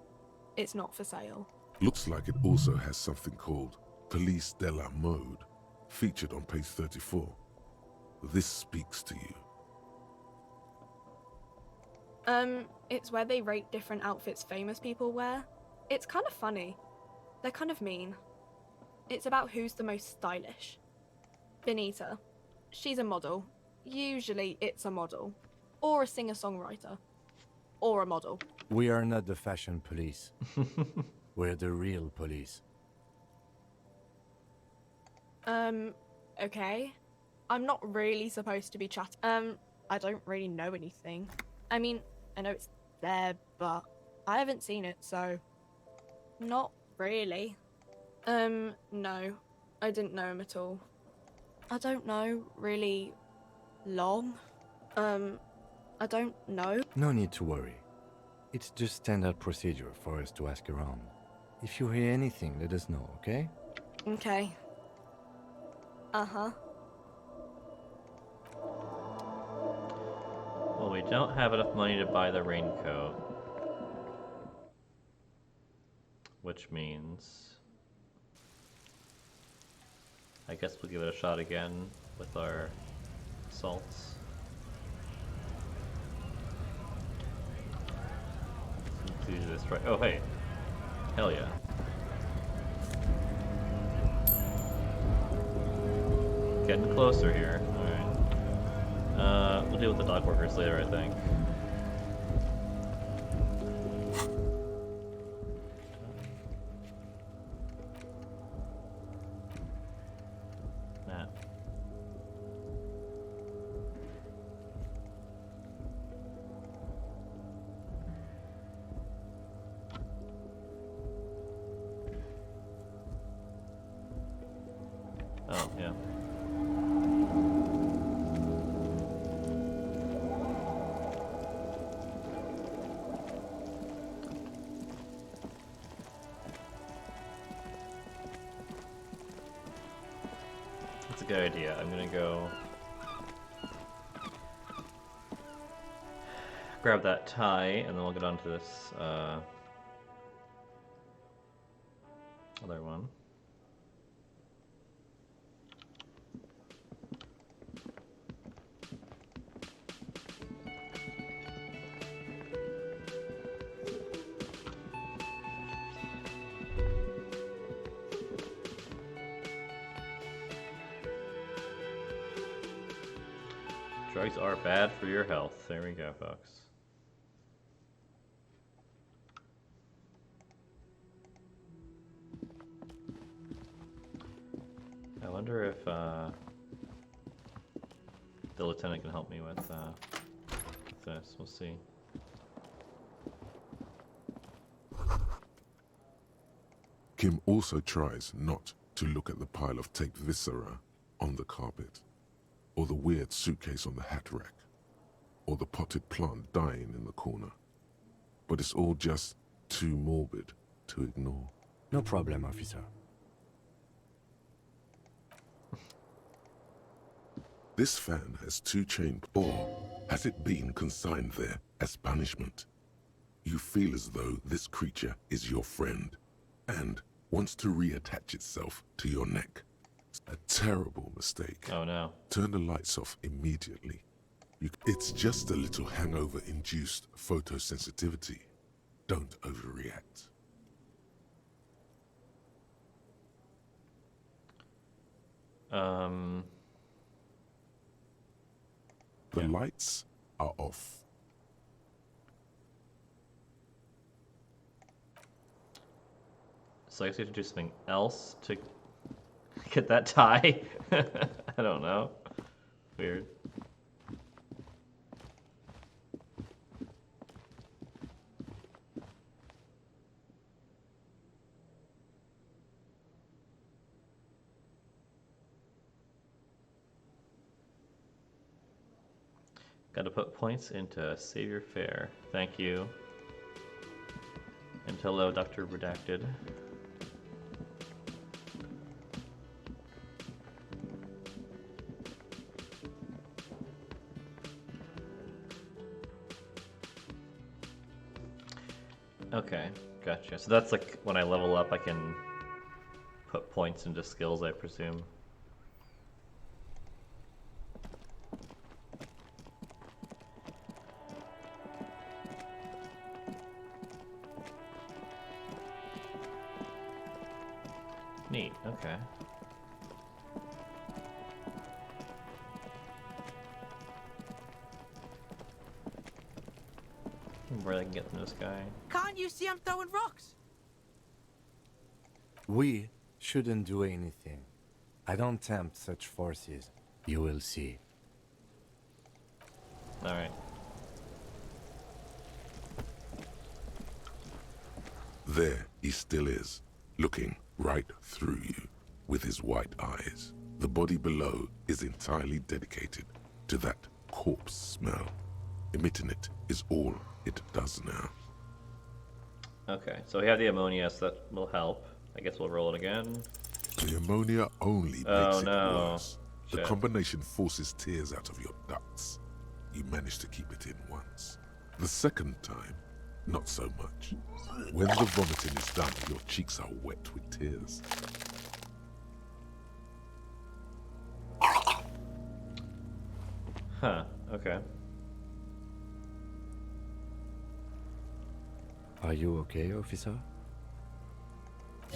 It's not for sale. Looks like it also has something called Police de la Mode, featured on page 34. This speaks to you. It's where they rate different outfits famous people wear. It's kind of funny. They're kind of mean. It's about who's the most stylish. Benita. She's a model. Usually it's a model. Or a singer-songwriter. Or a model. We are not the fashion police. We're the real police. Okay. I'm not really supposed to be chatting. I don't really know anything. I mean, I know it's there, but I haven't seen it, so... Not really. No. I didn't know him at all. I don't know, really... long. I don't know. No need to worry. It's just standard procedure for us to ask around. If you hear anything, let us know, okay? Okay. Uh-huh. Well, we don't have enough money to buy the raincoat. Which means... I guess we'll give it a shot again with our salts. Please destroy. Oh, hey. Hell yeah. Getting closer here. Alright. We'll deal with the dog workers later, I think. Nah. Oh, yeah. That's a good idea. I'm gonna go grab that tie, and then we'll get on to this other one. Drugs are bad for your health. There we go, folks. I wonder if the lieutenant can help me with this. We'll see. Kim also tries not to look at the pile of taped viscera on the carpet, or the weird suitcase on the hat rack, or the potted plant dying in the corner. But it's all just too morbid to ignore. No problem, officer. This fan has 2 chain, or has it been consigned there as punishment? You feel as though this creature is your friend, and wants to reattach itself to your neck. A terrible mistake. Oh no. Turn the lights off immediately. It's just a little hangover-induced photosensitivity. Don't overreact. The lights are off. So I guess we have to do something else to get that tie. I don't know. Weird. Got to put points into Save Your Fare. Thank you. And hello, Dr. Redacted. Okay, gotcha. So that's like when I level up, I can put points into skills, I presume. Neat, okay. Where I can get from this guy. Can't you see I'm throwing rocks? We shouldn't do anything. I don't tempt such forces. You will see. Alright. There he still is, looking right through you with his white eyes. The body below is entirely dedicated to that corpse smell. Emitting it is all it does now. Okay, so we have the ammonia, so that will help. I guess we'll roll it again. The ammonia only makes it worse. The Shit. combination forces tears out of your ducts. You manage to keep it in once. The second time, not so much. When the vomiting is done, your cheeks are wet with tears. Huh, okay. Are you okay, officer?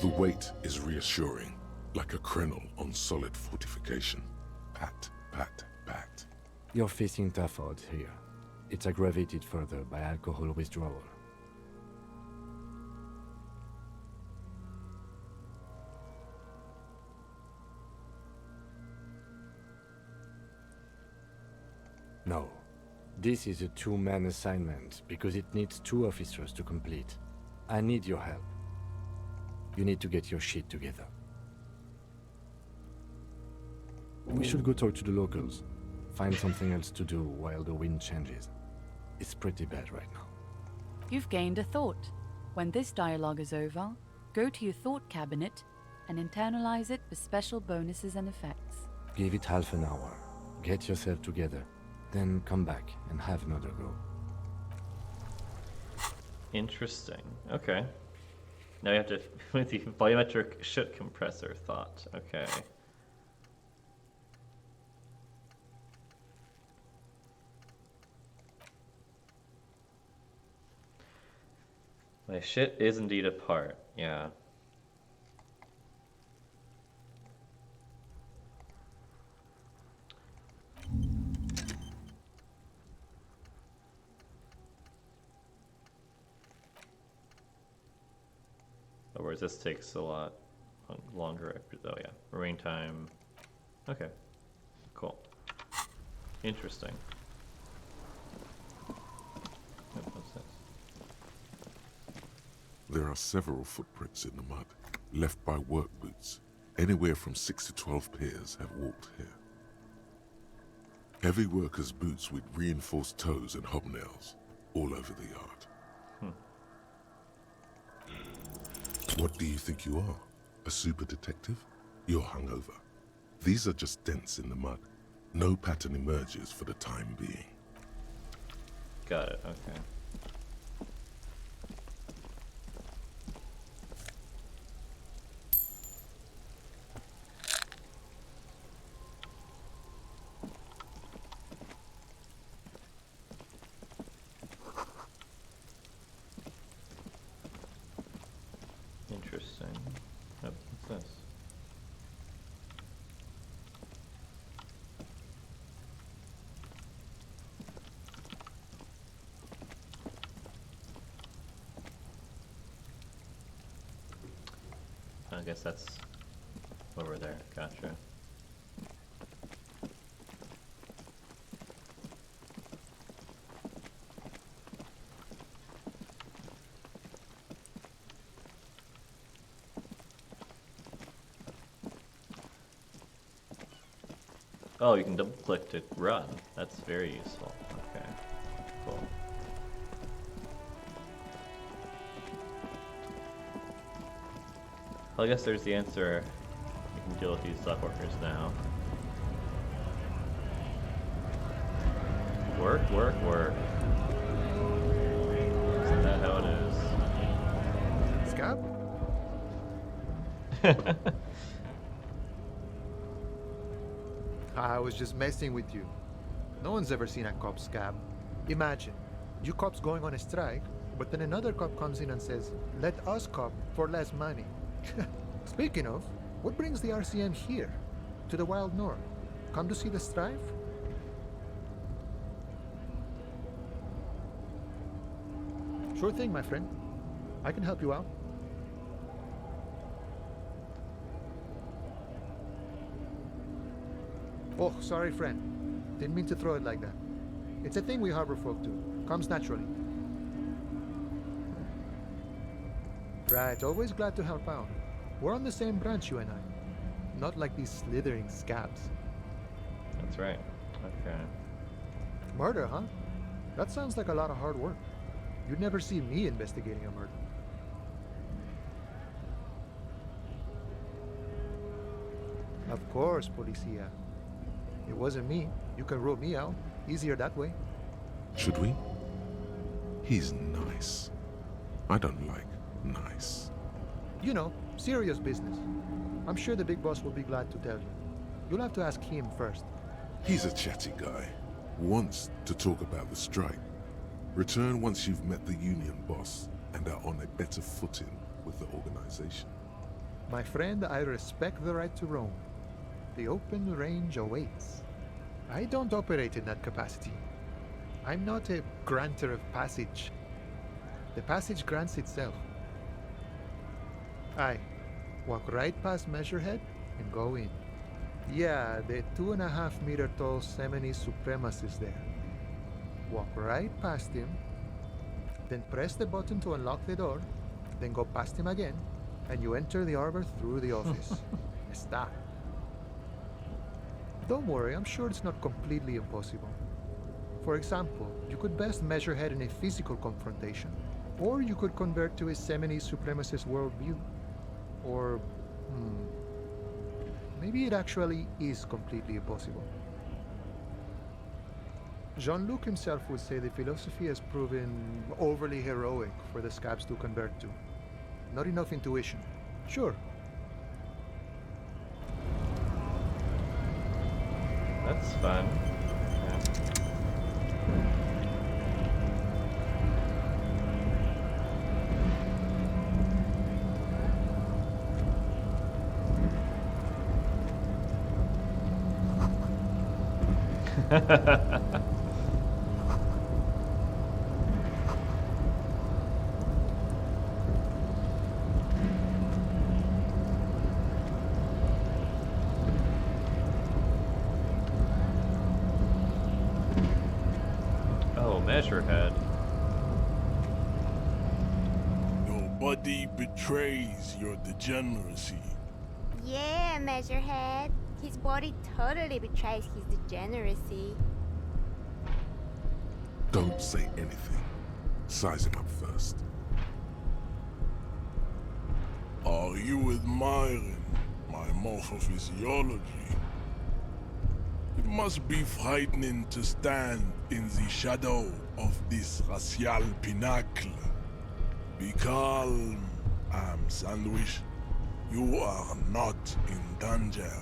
The weight is reassuring, like a krenel on solid fortification. Pat, pat, pat. You're facing tough odds here. It's aggravated further by alcohol withdrawal. No. This is a two-man assignment because it needs 2 officers to complete. I need your help. You need to get your shit together. We should go talk to the locals. Find something else to do while the wind changes. It's pretty bad right now. You've gained a thought. When this dialogue is over, go to your thought cabinet and internalize it for special bonuses and effects. Give it half an hour. Get yourself together. Then come back and have another go. Interesting. Okay. Now you have to with the volumetric shit compressor thought. Okay. My shit is indeed a part. Yeah. Whereas this takes a lot longer. Oh yeah, remain time. Okay, cool, interesting. What's this? There are several footprints in the mud, left by work boots. Anywhere from 6 to 12 pairs have walked here. Heavy workers' boots with reinforced toes and hobnails all over the yard. What do you think you are? A super detective? You're hungover. These are just dents in the mud. No pattern emerges for the time being. Got it, okay. Interesting. Oh, what's this? I guess that's over there. Gotcha. Oh, you can double click to run. That's very useful. Okay, cool. Well, I guess there's the answer. We can deal with these dock workers now. Work, work, work. Isn't that how it is? Scab? I was just messing with you. No one's ever seen a cop scab. Imagine, you cops going on a strike, but then another cop comes in and says, let us cop for less money. Speaking of, what brings the RCM here? To the Wild North? Come to see the strife? Sure thing, my friend. I can help you out. Oh, sorry, friend. Didn't mean to throw it like that. It's a thing we harbor folk do. Comes naturally. Right, always glad to help out. We're on the same branch, you and I. Not like these slithering scabs. That's right. Okay. Murder, huh? That sounds like a lot of hard work. You'd never see me investigating a murder. Of course, Policia. It wasn't me. You can rule me out. Easier that way. Should we? He's nice. I don't like nice. You know, serious business. I'm sure the big boss will be glad to tell you. You'll have to ask him first. He's a chatty guy. Wants to talk about the strike. Return once you've met the union boss and are on a better footing with the organization. My friend, I respect the right to roam. The open range awaits. I don't operate in that capacity. I'm not a granter of passage. The passage grants itself. Aye. Walk right past Measurehead and go in. Yeah, the 2.5-meter tall Semini supremacist there. Walk right past him, then press the button to unlock the door, then go past him again, and you enter the arbor through the office. Está. Don't worry, I'm sure it's not completely impossible. For example, you could best Measurehead in a physical confrontation, or you could convert to a Semini supremacist worldview. Or, maybe it actually is completely impossible. Jean-Luc himself would say the philosophy has proven overly heroic for the scabs to convert to. Not enough intuition. Sure. That's fun. Yeah. Measurehead. Your body betrays your degeneracy. Yeah, Measurehead. His body totally betrays his degeneracy. Don't say anything. Size him up first. Are you admiring my morphophysiology? It must be frightening to stand in the shadow of this racial pinnacle. Be calm, Sandwich. You are not in danger,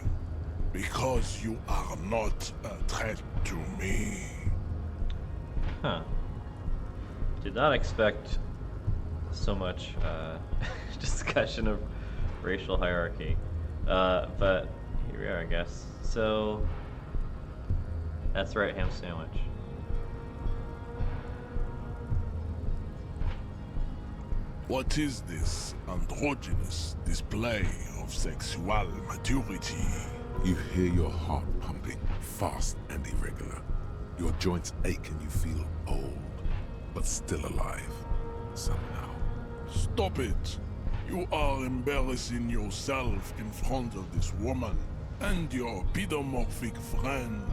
because you are not a threat to me. Huh. Did not expect so much discussion of racial hierarchy. But here we are, I guess. So, that's right, ham sandwich. What is this androgynous display of sexual maturity? You hear your heart pumping, fast and irregular. Your joints ache and you feel old, but still alive, somehow. Stop it! You are embarrassing yourself in front of this woman and your pedomorphic friend.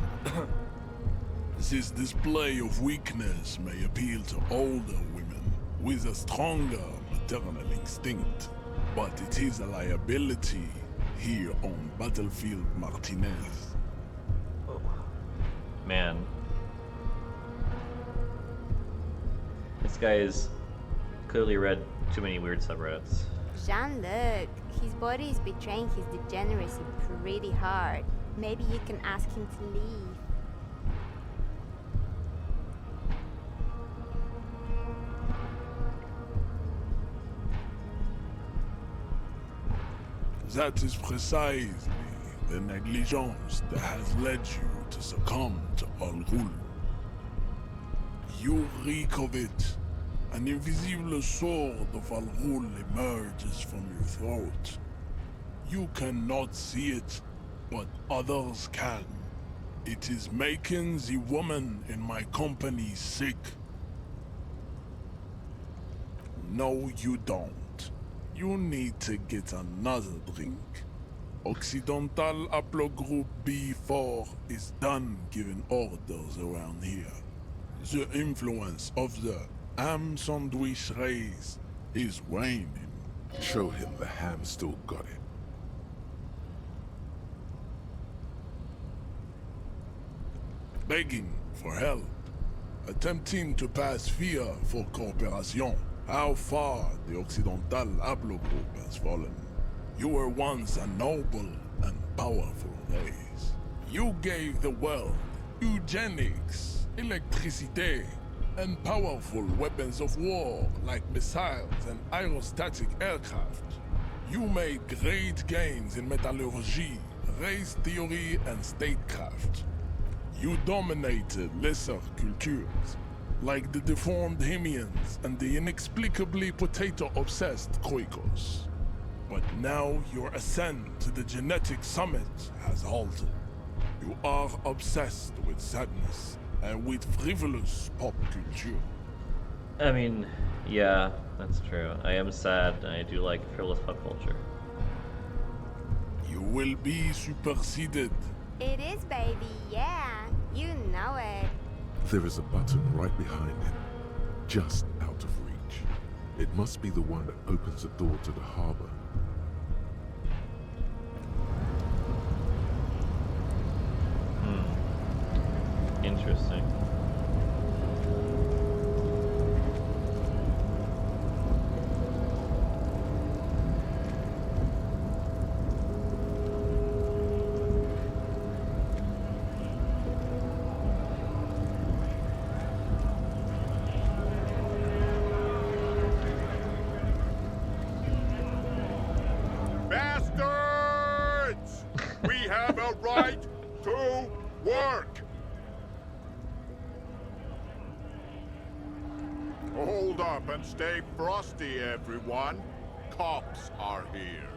This display of weakness may appeal to older women with a stronger maternal instinct, but it is a liability here on Battlefield Martinez. Oh. Man. This guy has clearly read too many weird subreddits. Jean-Luc, his body is betraying his degeneracy pretty hard. Maybe you can ask him to leave. That is precisely the negligence that has led you to succumb to Al Ghul. You reek of it. An invisible sword of Al Ghul emerges from your throat. You cannot see it, but others can. It is making the woman in my company sick. No, you don't. You need to get another drink. Occidental Haplogroup B4 is done giving orders around here. The influence of the ham sandwich race is waning. Show him the ham still got it. Begging for help. Attempting to pass fear for cooperation. How far the Occidental Haplogroup has fallen. You were once a noble and powerful race. You gave the world eugenics, electricity, and powerful weapons of war like missiles and aerostatic aircraft. You made great gains in metallurgy, race theory, and statecraft. You dominated lesser cultures, like the deformed Hemians and the inexplicably potato-obsessed Kroikos. But now your ascent to the genetic summit has halted. You are obsessed with sadness and with frivolous pop culture. I mean, yeah, that's true. I am sad, and I do like frivolous pop culture. You will be superseded. It is, baby, yeah. You know it. There is a button right behind him, just out of reach. It must be the one that opens the door to the harbor. Interesting. Bastards! We have a right to work! Hold up and stay frosty, everyone. Cops are here.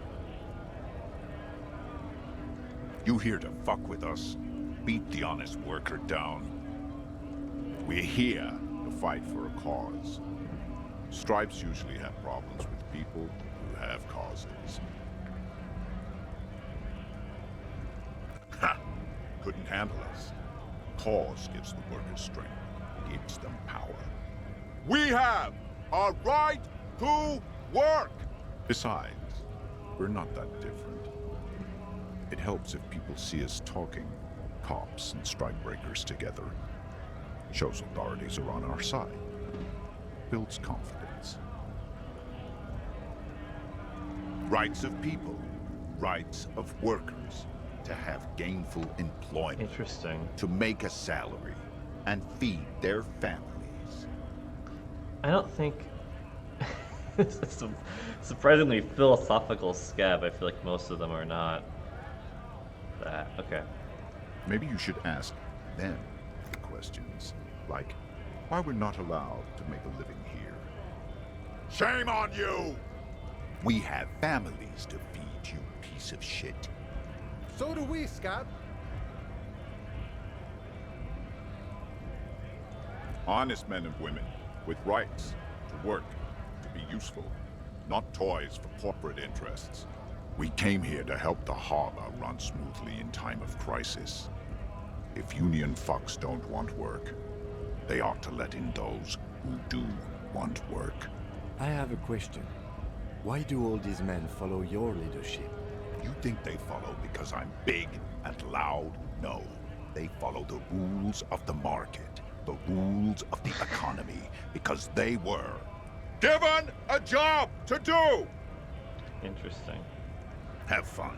You here to fuck with us? Beat the honest worker down. We're here to fight for a cause. Stripes usually have problems with people who have causes. Ha! Couldn't handle us. Cause gives the workers strength, gives them power. We have a right to work! Besides, we're not that different. It helps if people see us talking, cops and strikebreakers together. Shows authorities are on our side. Builds confidence. Rights of people, rights of workers, to have gainful employment. Interesting. To make a salary and feed their families. I don't think it's a surprisingly philosophical scab. I feel like most of them are not that. Okay. Maybe you should ask them questions, like why we're not allowed to make a living here. Shame on you! We have families to feed, you piece of shit. So do we, Scab. Honest men and women with rights to work, to be useful, not toys for corporate interests. We came here to help the harbor run smoothly in time of crisis. If union fucks don't want work, they ought to let in those who do want work. I have a question. Why do all these men follow your leadership? You think they follow because I'm big and loud? No. They follow the rules of the market, the rules of the economy, because they were given a job to do! Interesting. Have fun.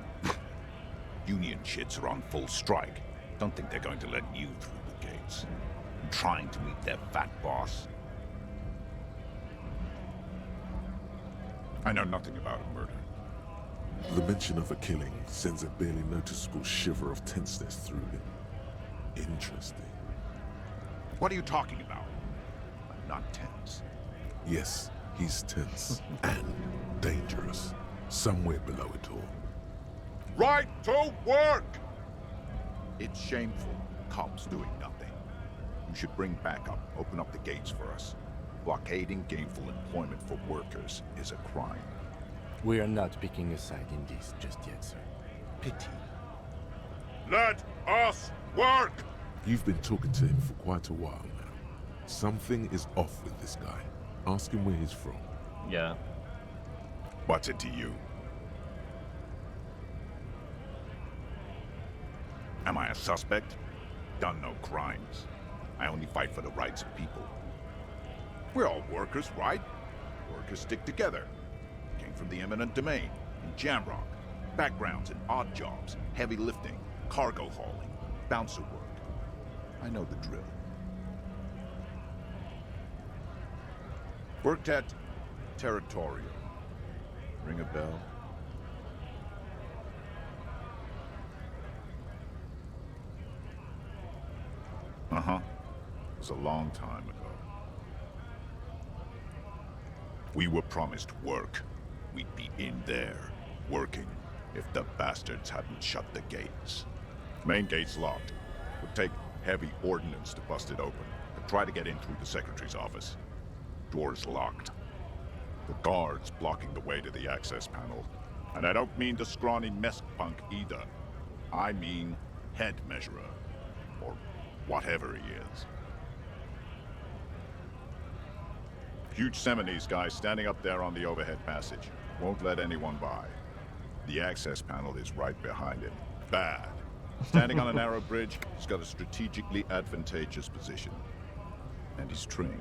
Union shits are on full strike. Don't think they're going to let you through the gates. I'm trying to meet their fat boss. I know nothing about a murder. The mention of a killing sends a barely noticeable shiver of tenseness through him. Interesting. What are you talking about? I'm not tense. Yes, he's tense and dangerous. Somewhere below it all. Right to work! It's shameful. Cops doing nothing. You should bring backup. Open up the gates for us. Blockading gainful employment for workers is a crime. We are not picking a side in this just yet, sir. Pity. Let us work! You've been talking to him for quite a while now. Something is off with this guy. Ask him where he's from. Yeah. What's it to you? Am I a suspect? Done no crimes. I only fight for the rights of people. We're all workers, right? Workers stick together. Came from the eminent domain, in Jamrock. Backgrounds in odd jobs, heavy lifting, cargo hauling, bouncer work. I know the drill. Worked at Territorial. Ring a bell? Uh-huh. It was a long time ago. We were promised work. We'd be in there, working, if the bastards hadn't shut the gates. Main gate's locked. Would take heavy ordnance to bust it open. But try to get in through the secretary's office. Door's locked. The guard's blocking the way to the access panel. And I don't mean the scrawny mess punk either. I mean head measurer. Or whatever he is. Huge Seminese guy standing up there on the overhead passage. Won't let anyone by. The access panel is right behind him. Bad. Standing on a narrow bridge, he's got a strategically advantageous position. And he's trained.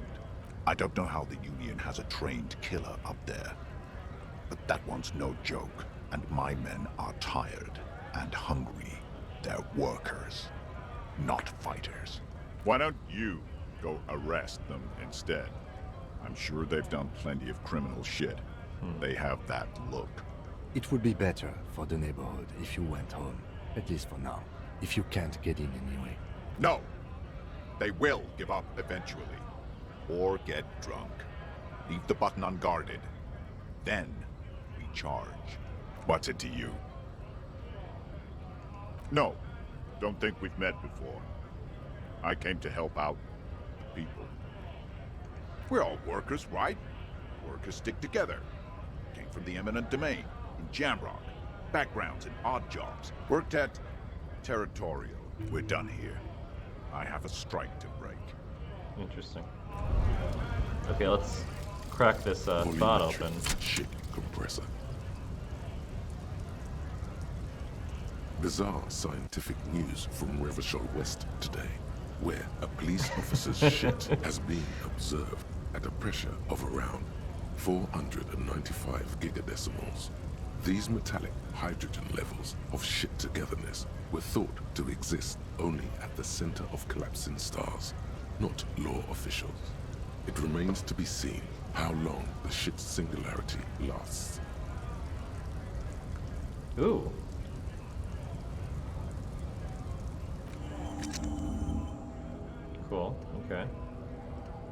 I don't know how the Union has a trained killer up there. But that one's no joke. And my men are tired and hungry. They're workers, not fighters. Why don't you go arrest them instead? I'm sure they've done plenty of criminal shit. They have that look. It would be better for the neighborhood if you went home, at least for now. If you can't get in anyway. No! They will give up eventually. Or get drunk. Leave the button unguarded. Then we charge. What's it to you? No. Don't think we've met before. I came to help out the people. We're all workers, right? Workers stick together. Came from the eminent domain, in Jamrock. Backgrounds in odd jobs. Worked at Territorial. We're done here. I have a strike to break. Interesting. Okay, let's crack this thought open. Shit compressor. Bizarre scientific news from Revachol West today, where a police officer's shit has been observed at a pressure of around 495 gigadecimals. These metallic hydrogen levels of shit togetherness were thought to exist only at the center of collapsing stars, not law officials. It remains to be seen how long the shit's singularity lasts. Ooh. Cool, okay.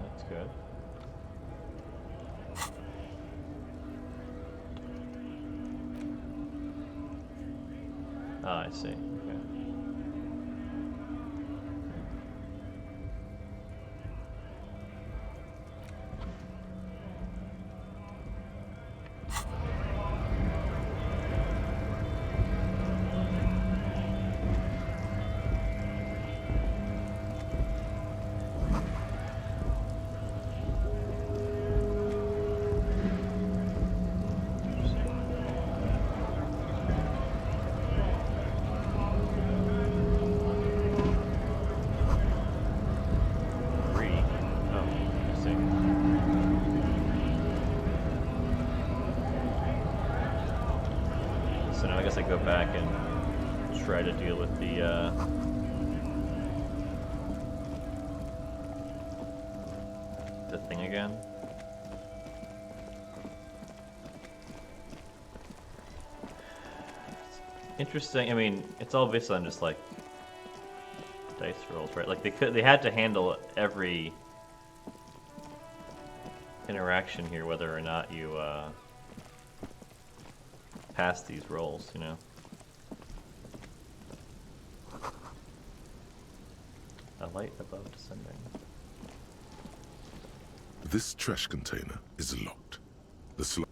That's good. Ah, I see. Okay. So now I guess I go back and try to deal with the thing again. Interesting. I mean, it's all based on just like dice rolls, right? Like they had to handle every interaction here, whether or not you pass these rolls, you know. A light above descending. This trash container is locked.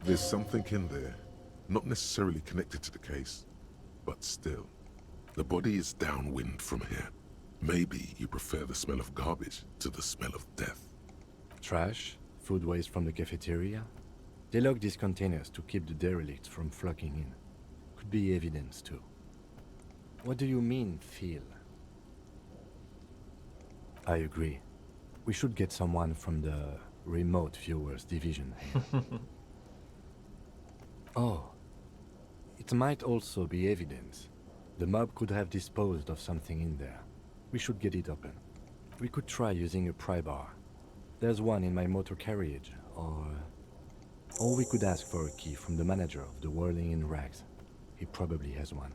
There's something in there, not necessarily connected to the case, but still. The body is downwind from here. Maybe you prefer the smell of garbage to the smell of death. Trash? Food waste from the cafeteria? They lock these containers to keep the derelicts from flocking in. Could be evidence too. What do you mean, feel? I agree. We should get someone from the remote viewers division here. Oh. It might also be evidence. The mob could have disposed of something in there. We should get it open. We could try using a pry bar. There's one in my motor carriage, or we could ask for a key from the manager of the Whirling in Rags. He probably has one.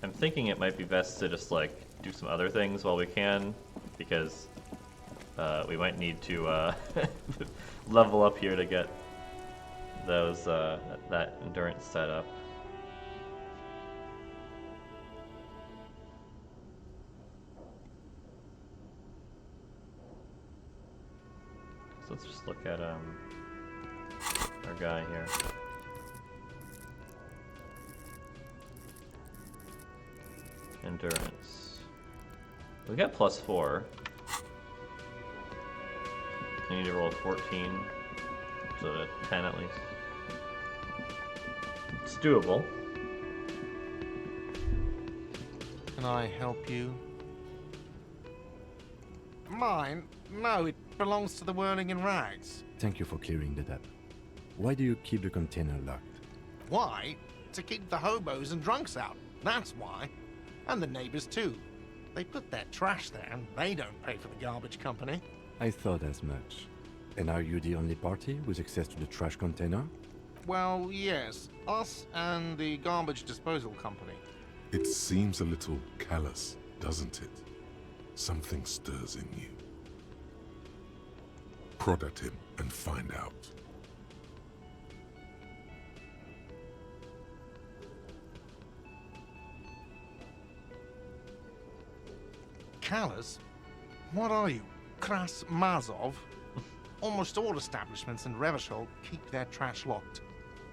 I'm thinking it might be best to just like do some other things while we can, because we might need to level up here to get those that endurance set up. So let's just look at our guy here. Endurance. We got +4. I need to roll 14, so a 10 at least. It's doable. Can I help you? Mine? No, it belongs to the Whirling in Rags. Thank you for clearing that up. Why do you keep the container locked? Why? To keep the hobos and drunks out. That's why. And the neighbors too. They put their trash there and they don't pay for the garbage company. I thought as much. And are you the only party with access to the trash container? Well, yes. Us and the garbage disposal company. It seems a little callous, doesn't it? Something stirs in you. Prod at him and find out. Callous? What are you? Kras Mazov? Almost all establishments in Revachol keep their trash locked.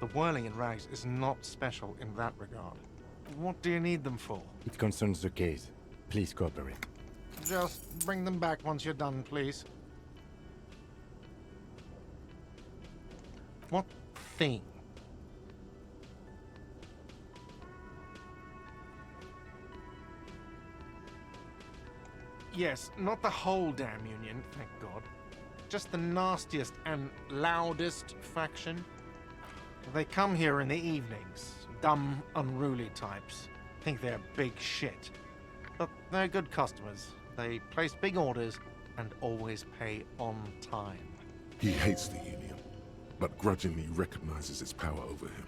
The Whirling in Rags is not special in that regard. What do you need them for? It concerns the case. Please cooperate. Just bring them back once you're done, please. What thing? Yes, not the whole damn union, thank God. Just the nastiest and loudest faction. They come here in the evenings. Dumb, unruly types. Think they're big shit. But they're good customers. They place big orders and always pay on time. He hates the Union, but grudgingly recognizes its power over him.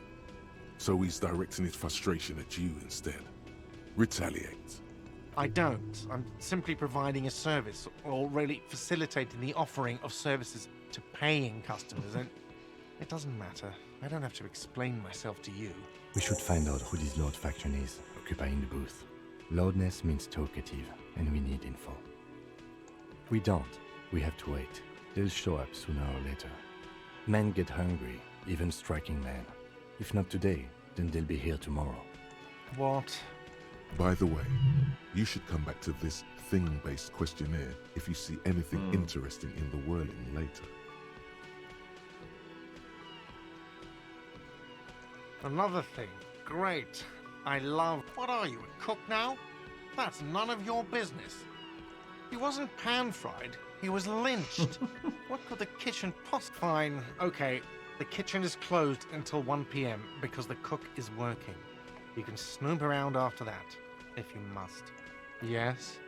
So he's directing his frustration at you instead. Retaliate. I don't. I'm simply providing a service, or really facilitating the offering of services to paying customers, and it doesn't matter. I don't have to explain myself to you. We should find out who this Lord faction is, occupying the booth. Loudness means talkative, and we need info. We don't. We have to wait. They'll show up sooner or later. Men get hungry, even striking men. If not today, then they'll be here tomorrow. What? By the way, you should come back to this thing-based questionnaire if you see anything interesting in the Whirling later. Another thing. Great. I love... What are you, a cook now? That's none of your business. He wasn't pan-fried. He was lynched. What could the kitchen Fine. Okay. The kitchen is closed until 1 p.m. because the cook is working. You can snoop around after that, if you must. Yes?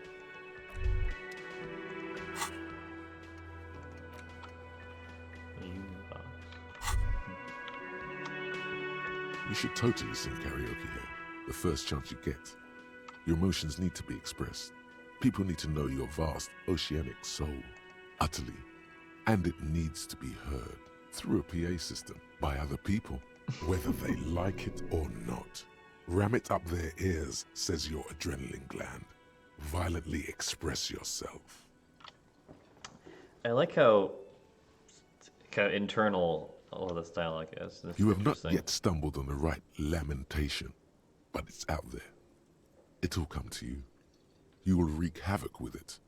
You should totally sing karaoke here, the first chance you get. Your emotions need to be expressed. People need to know your vast, oceanic soul, utterly. And it needs to be heard through a PA system by other people, whether they like it or not. Ram it up their ears, says your adrenaline gland. Violently express yourself. I like how kind of internal all of this dialogue is. This You have not yet stumbled on the right lamentation, but it's out there. It'll come to you. You will wreak havoc with it.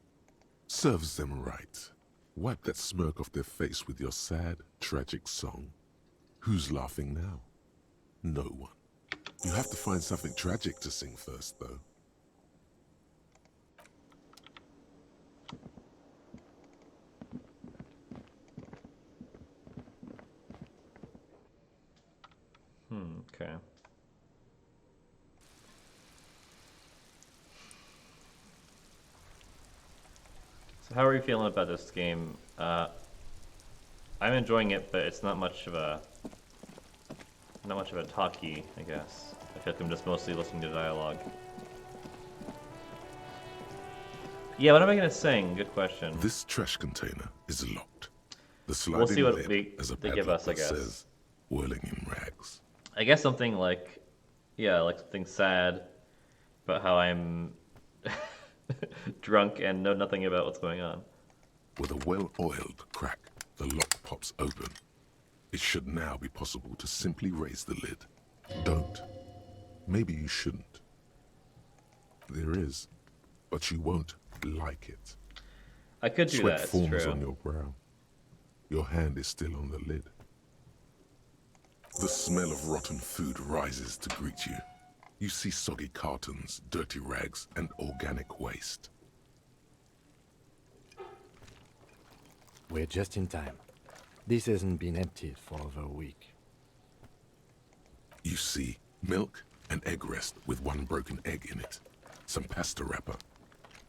Serves them right. Wipe that smirk off their face with your sad, tragic song. Who's laughing now? No one. You have to find something tragic to sing first, though. Okay. So how are you feeling about this game? I'm enjoying it, but it's not much of a talkie, I guess. I feel like I'm just mostly listening to dialogue. Yeah, what am I gonna sing? Good question. This trash container is locked. The sliding We'll see what lid has a they give padlock us, I that guess. says, "Whirling in rags." I guess something like, yeah, like something sad about how I'm drunk and know nothing about what's going on. With a well-oiled crack, the lock pops open. It should now be possible to simply raise the lid. Don't. Maybe you shouldn't. There is, but you won't like it. I could do Sweat that, it's forms true. on your brow. Your hand is still on the lid. The smell of rotten food rises to greet you. You see soggy cartons, dirty rags, and organic waste. We're just in time. This hasn't been emptied for over a week. You see milk and egg rest with one broken egg in it. Some pasta wrapper.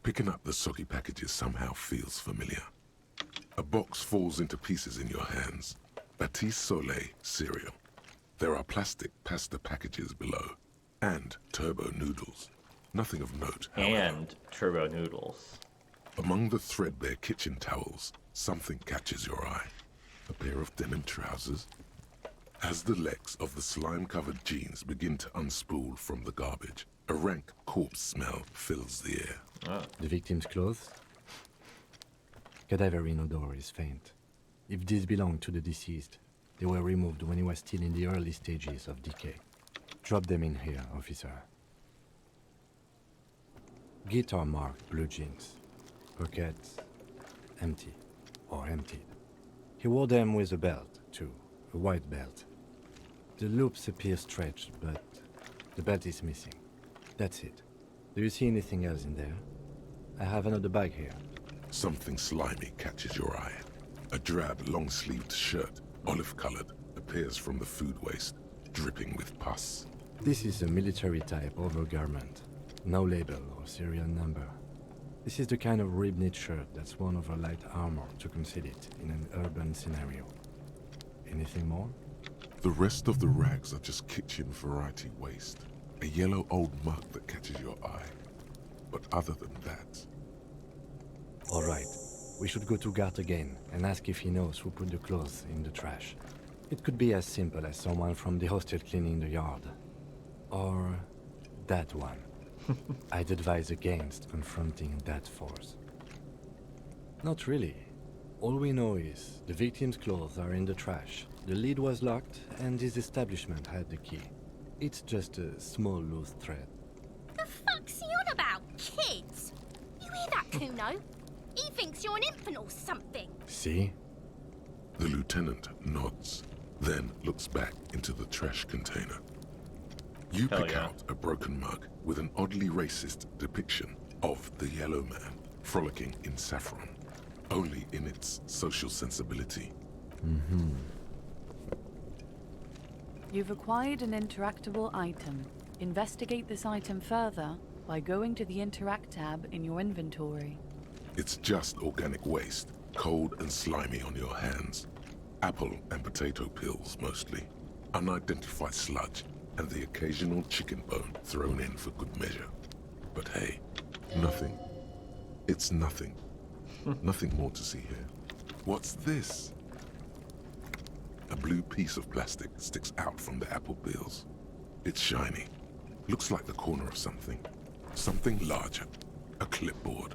Picking up the soggy packages somehow feels familiar. A box falls into pieces in your hands. Batiste Soleil cereal. There are plastic pasta packages below. And turbo noodles. Nothing of note, however. And turbo noodles. Among the threadbare kitchen towels, something catches your eye. A pair of denim trousers. As the legs of the slime-covered jeans begin to unspool from the garbage, a rank corpse smell fills the air. Oh. The victim's clothes? Cadaverine odor is faint. If these belong to the deceased, they were removed when he was still in the early stages of decay. Drop them in here, officer. Guitar-marked blue jeans. Pockets empty or emptied. He wore them with a belt, too, a white belt. The loops appear stretched, but the belt is missing. That's it. Do you see anything else in there? I have another bag here. Something slimy catches your eye. A drab, long-sleeved shirt, olive-colored, appears from the food waste, dripping with pus. This is a military-type overgarment. No label or serial number. This is the kind of rib-knit shirt that's worn over light armor to conceal it in an urban scenario. Anything more? The rest of the rags are just kitchen variety waste. A yellow old mug that catches your eye. But other than that... All right. We should go to Gart again and ask if he knows who put the clothes in the trash. It could be as simple as someone from the hostel cleaning the yard. Or that one. I'd advise against confronting that force. Not really. All we know is the victim's clothes are in the trash, the lid was locked, and his establishment had the key. It's just a small loose thread. The fuck's he on about? Kids? You hear that, Kuno? He thinks you're an infant or something. See? The lieutenant nods, then looks back into the trash container. You pick out a broken mug with an oddly racist depiction of the yellow man frolicking in saffron, only in its social sensibility. Mm-hmm. You've acquired an interactable item. Investigate this item further by going to the Interact tab in your inventory. It's just organic waste, cold and slimy on your hands. Apple and potato peels, mostly. Unidentified sludge, and the occasional chicken bone thrown in for good measure. But hey, nothing. It's nothing. Nothing more to see here. What's this? A blue piece of plastic sticks out from the apple peels. It's shiny. Looks like the corner of something. Something larger. A clipboard.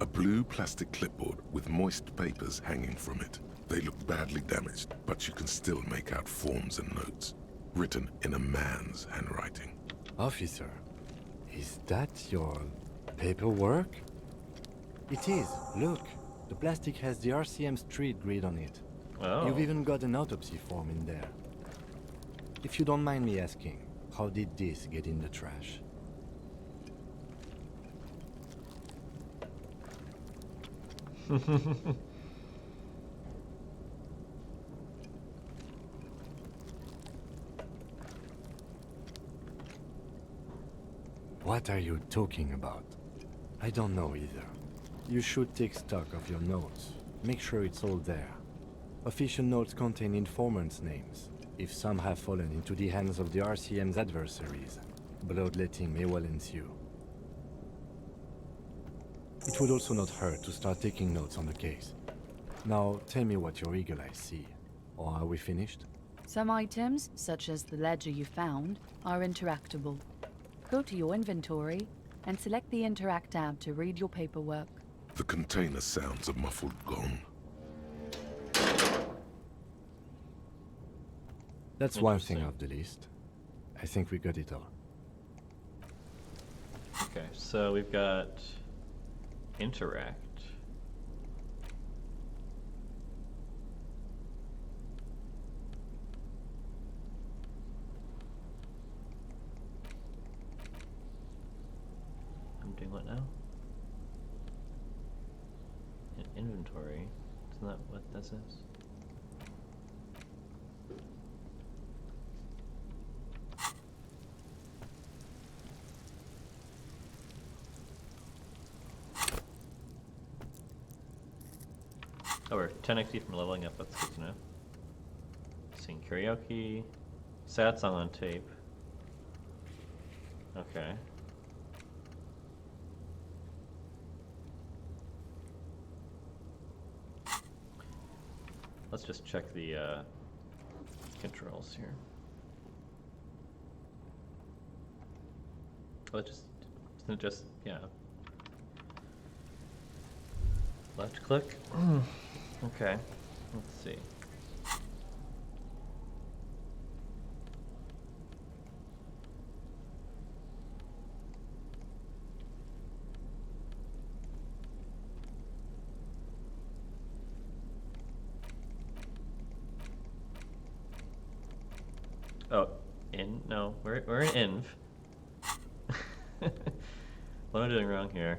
A blue plastic clipboard with moist papers hanging from it. They look badly damaged, but you can still make out forms and notes, written in a man's handwriting. Officer, is that your paperwork? It is. Look, the plastic has the RCM street grid on it. Oh. You've even got an autopsy form in there. If you don't mind me asking, how did this get in the trash? What are you talking about? I don't know either. You should take stock of your notes. Make sure it's all there. Official notes contain informants' names. If some have fallen into the hands of the RCM's adversaries, bloodletting may well ensue. It would also not hurt to start taking notes on the case. Now, tell me what your eagle eyes see. Or are we finished? Some items, such as the ledger you found, are interactable. Go to your inventory and select the Interact tab to read your paperwork. The container sounds a muffled gong. That's one thing off the list. I think we got it all. Okay, so we've got Interact. I'm doing what now? In inventory. Isn't that what this is? Oh, we're 10 XP from leveling up, that's good to know. Sing karaoke. Sad song on tape. Okay. Let's just check the controls here. Oh, isn't it just, yeah. Left click. Okay, let's see. Oh, no, we're in inv. What am I doing wrong here?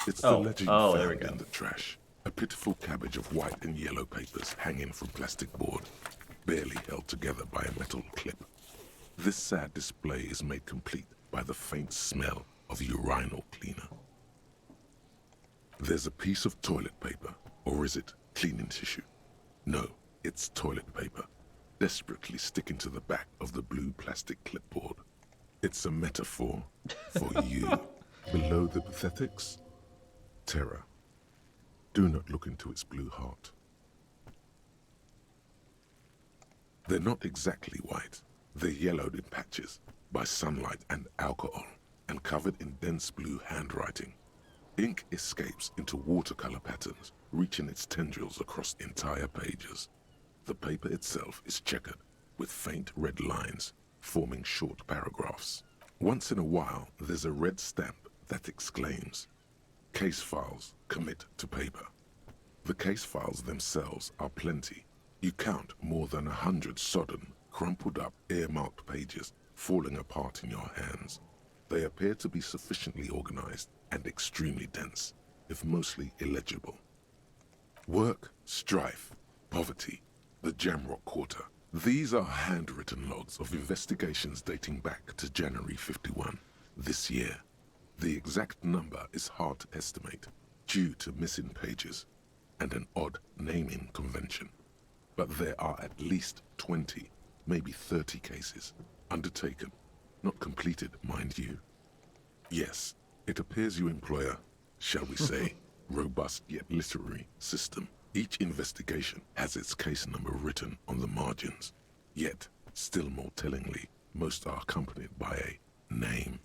It's the ledger you found there we go. in the trash. A pitiful cabbage of white and yellow papers hanging from plastic board, barely held together by a metal clip. This sad display is made complete by the faint smell of urinal cleaner. There's a piece of toilet paper, or is it cleaning tissue? No, it's toilet paper, desperately sticking to the back of the blue plastic clipboard. It's a metaphor for you. Below the pathetics, terror. Do not look into its blue heart. They're not exactly white. They're yellowed in patches by sunlight and alcohol, and covered in dense blue handwriting. Ink escapes into watercolor patterns, reaching its tendrils across entire pages. The paper itself is checkered, with faint red lines, forming short paragraphs. Once in a while, there's a red stamp that exclaims, "Case files commit to paper." The case files themselves are plenty. You count more than 100 sodden, crumpled up, earmarked pages falling apart in your hands. They appear to be sufficiently organized and extremely dense, if mostly illegible. Work, strife, poverty, the Jamrock Quarter. These are handwritten logs of investigations dating back to January 51, this year. The exact number is hard to estimate, due to missing pages and an odd naming convention. But there are at least 20, maybe 30 cases, undertaken, not completed, mind you. Yes, it appears you employ a, shall we say, robust yet literary system. Each investigation has its case number written on the margins. Yet, still more tellingly, most are accompanied by a name.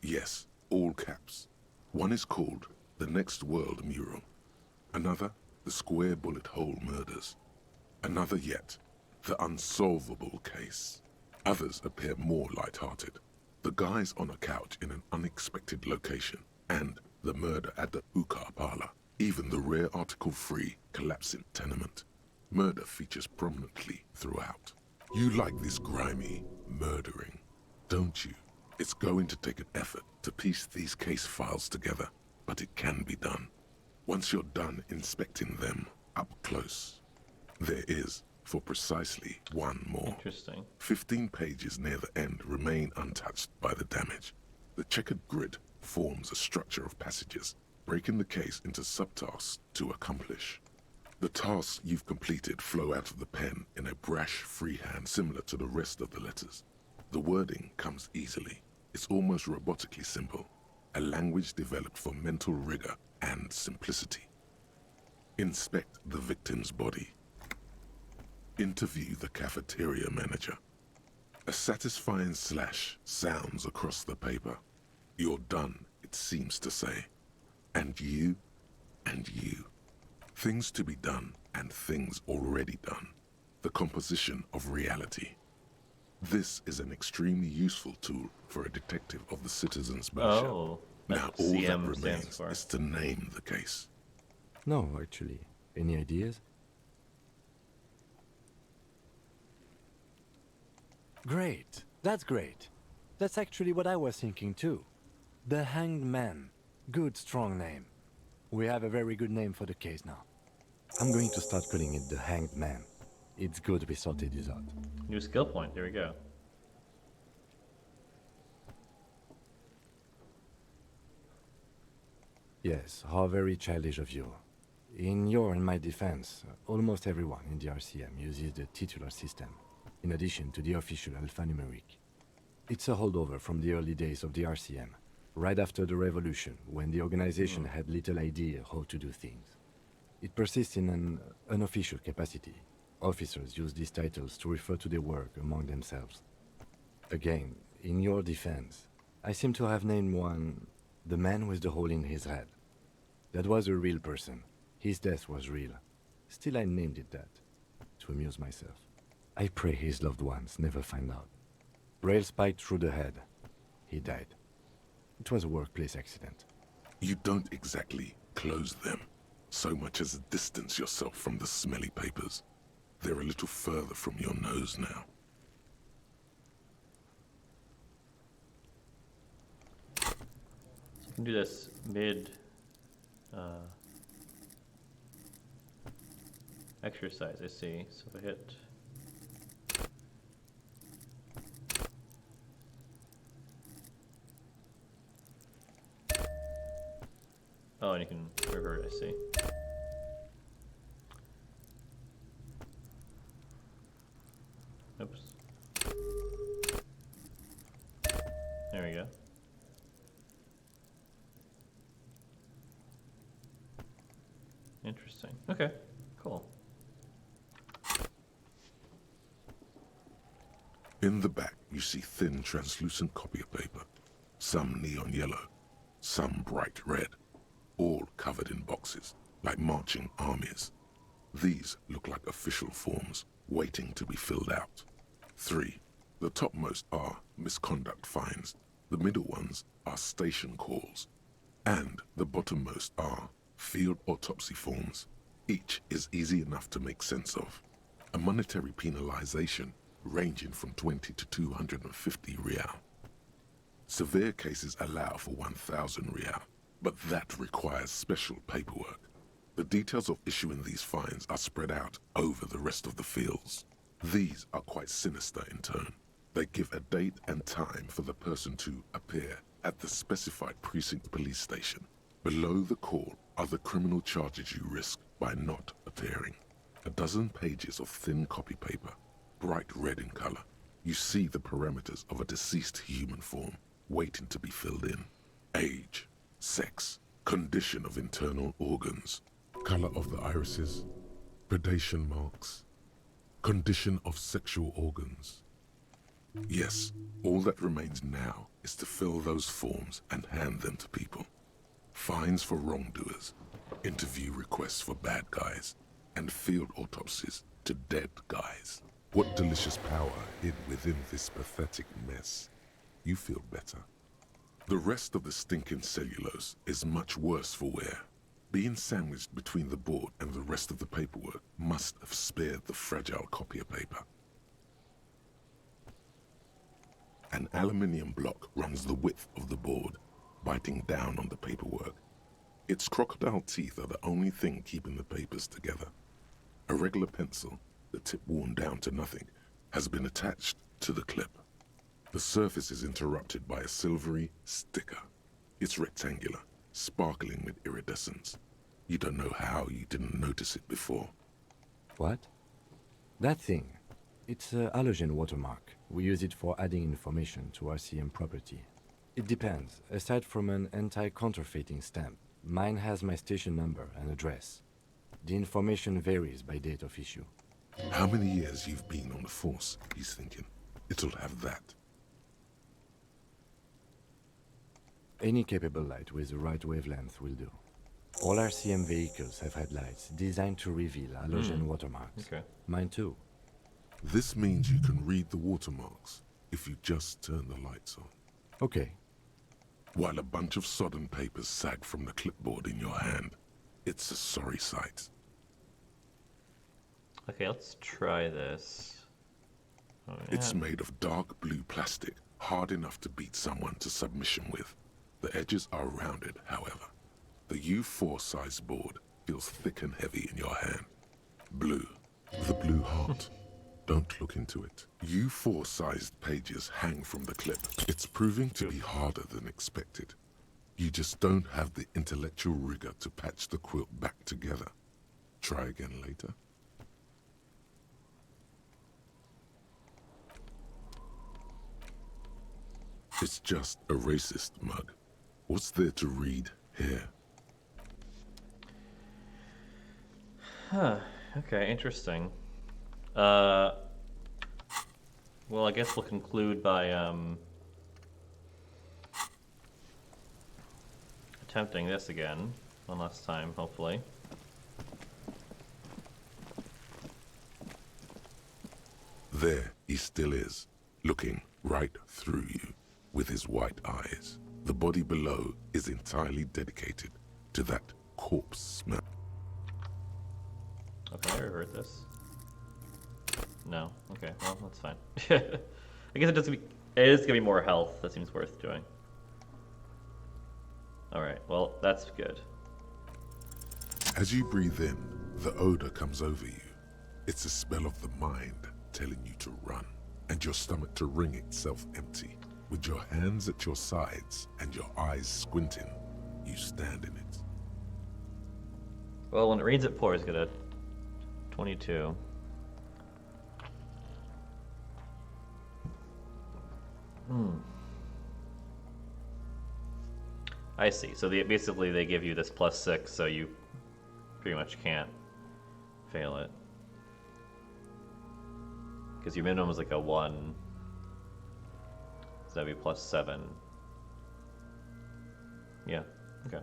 Yes, all caps. One is called The Next World Mural. Another, The Square Bullet Hole Murders. Another yet, The Unsolvable Case. Others appear more light-hearted. The guys on a couch in an unexpected location, and the murder at the Ukar Parlor. Even the rare article-free collapsing tenement. Murder features prominently throughout. You like this grimy murdering, don't you? It's going to take an effort to piece these case files together, but it can be done. Once you're done inspecting them up close, there is, for precisely one more. Interesting. 15 pages near the end remain untouched by the damage. The checkered grid forms a structure of passages, breaking the case into subtasks to accomplish. The tasks you've completed flow out of the pen in a brash freehand similar to the rest of the letters. The wording comes easily. It's almost robotically simple, a language developed for mental rigor and simplicity. Inspect the victim's body. Interview the cafeteria manager. A satisfying slash sounds across the paper. You're done, it seems to say. And you, and you. Things to be done and things already done. The composition of reality. This is an extremely useful tool for a detective of the Citizens Bureau. Oh, now all that remains is to name the case. No, actually. Any ideas? Great. That's great. That's actually what I was thinking too. The Hanged Man. Good, strong name. We have a very good name for the case now. I'm going to start calling it the Hanged Man. It's good we sorted this out. New skill point. There we go. Yes, how very childish of you. In your and my defense, almost everyone in the RCM uses the titular system, in addition to the official alphanumeric. It's a holdover from the early days of the RCM, right after the revolution, when the organization had little idea how to do things. It persists in an unofficial capacity. Officers use these titles to refer to their work among themselves. Again, in your defense, I seem to have named one the man with the hole in his head. That was a real person. His death was real. Still, I named it that, to amuse myself. I pray his loved ones never find out. Rail spiked through the head. He died. It was a workplace accident. You don't exactly close them, so much as distance yourself from the smelly papers. They're a little further from your nose now. So you can do this mid exercise, I see. So if I hit oh, and you can revert, I see. Oops. There we go. Interesting. Okay, cool. In the back, you see thin, translucent copier paper. Some neon yellow, some bright red, all covered in boxes, like marching armies. These look like official forms, waiting to be filled out. 3. The topmost are misconduct fines. The middle ones are station calls. And the bottommost are field autopsy forms. Each is easy enough to make sense of. A monetary penalization ranging from 20 to 250 real. Severe cases allow for 1,000 real, but that requires special paperwork. The details of issuing these fines are spread out over the rest of the fields. These are quite sinister in turn. They give a date and time for the person to appear at the specified precinct police station. Below the call are the criminal charges you risk by not appearing. A dozen pages of thin copy paper, bright red in color. You see the parameters of a deceased human form, waiting to be filled in. Age, sex, condition of internal organs, color of the irises, predation marks, condition of sexual organs. Yes, all that remains now is to fill those forms and hand them to people. Fines for wrongdoers, interview requests for bad guys, and field autopsies to dead guys. What delicious power hid within this pathetic mess. You feel better. The rest of the stinking cellulose is much worse for wear. Being sandwiched between the board and the rest of the paperwork must have spared the fragile copier paper. An aluminium block runs the width of the board, biting down on the paperwork. Its crocodile teeth are the only thing keeping the papers together. A regular pencil, the tip worn down to nothing, has been attached to the clip. The surface is interrupted by a silvery sticker. It's rectangular, sparkling with iridescence. You don't know how you didn't notice it before. What? That thing. It's a halogen watermark. We use it for adding information to RCM property. It depends. Aside from an anti-counterfeiting stamp, mine has my station number and address. The information varies by date of issue. How many years you've been on the Force, he's thinking. It'll have that. Any capable light with the right wavelength will do. All RCM vehicles have headlights designed to reveal halogen watermarks. Okay. Mine too. This means you can read the watermarks if you just turn the lights on. Okay. While a bunch of sodden papers sag from the clipboard in your hand, it's a sorry sight. Okay, let's try this. Oh, yeah. It's made of dark blue plastic, hard enough to beat someone to submission with. The edges are rounded, however. The U4 size board feels thick and heavy in your hand. Blue. The blue heart. Don't look into it. U4 sized pages hang from the clip. It's proving to be harder than expected. You just don't have the intellectual rigor to patch the quilt back together. Try again later. It's just a racist mug. What's there to read here? Huh. Okay, interesting. Well, I guess we'll conclude by attempting this again one last time, hopefully. There he still is, looking right through you with his white eyes. The body below is entirely dedicated to that corpse smell. Okay, I heard this. No. Okay, well, that's fine. I guess it is gonna be more health. That seems worth doing. Alright, well, that's good. As you breathe in, the odor comes over you. It's a smell of the mind telling you to run, and your stomach to wring itself empty. With your hands at your sides and your eyes squinting, you stand in it. Well, when it reads at 4, it's good at 22. I see. So basically they give you this +6, so you pretty much can't fail it. Because your minimum is like a 1. So that'd be +7. Yeah, okay.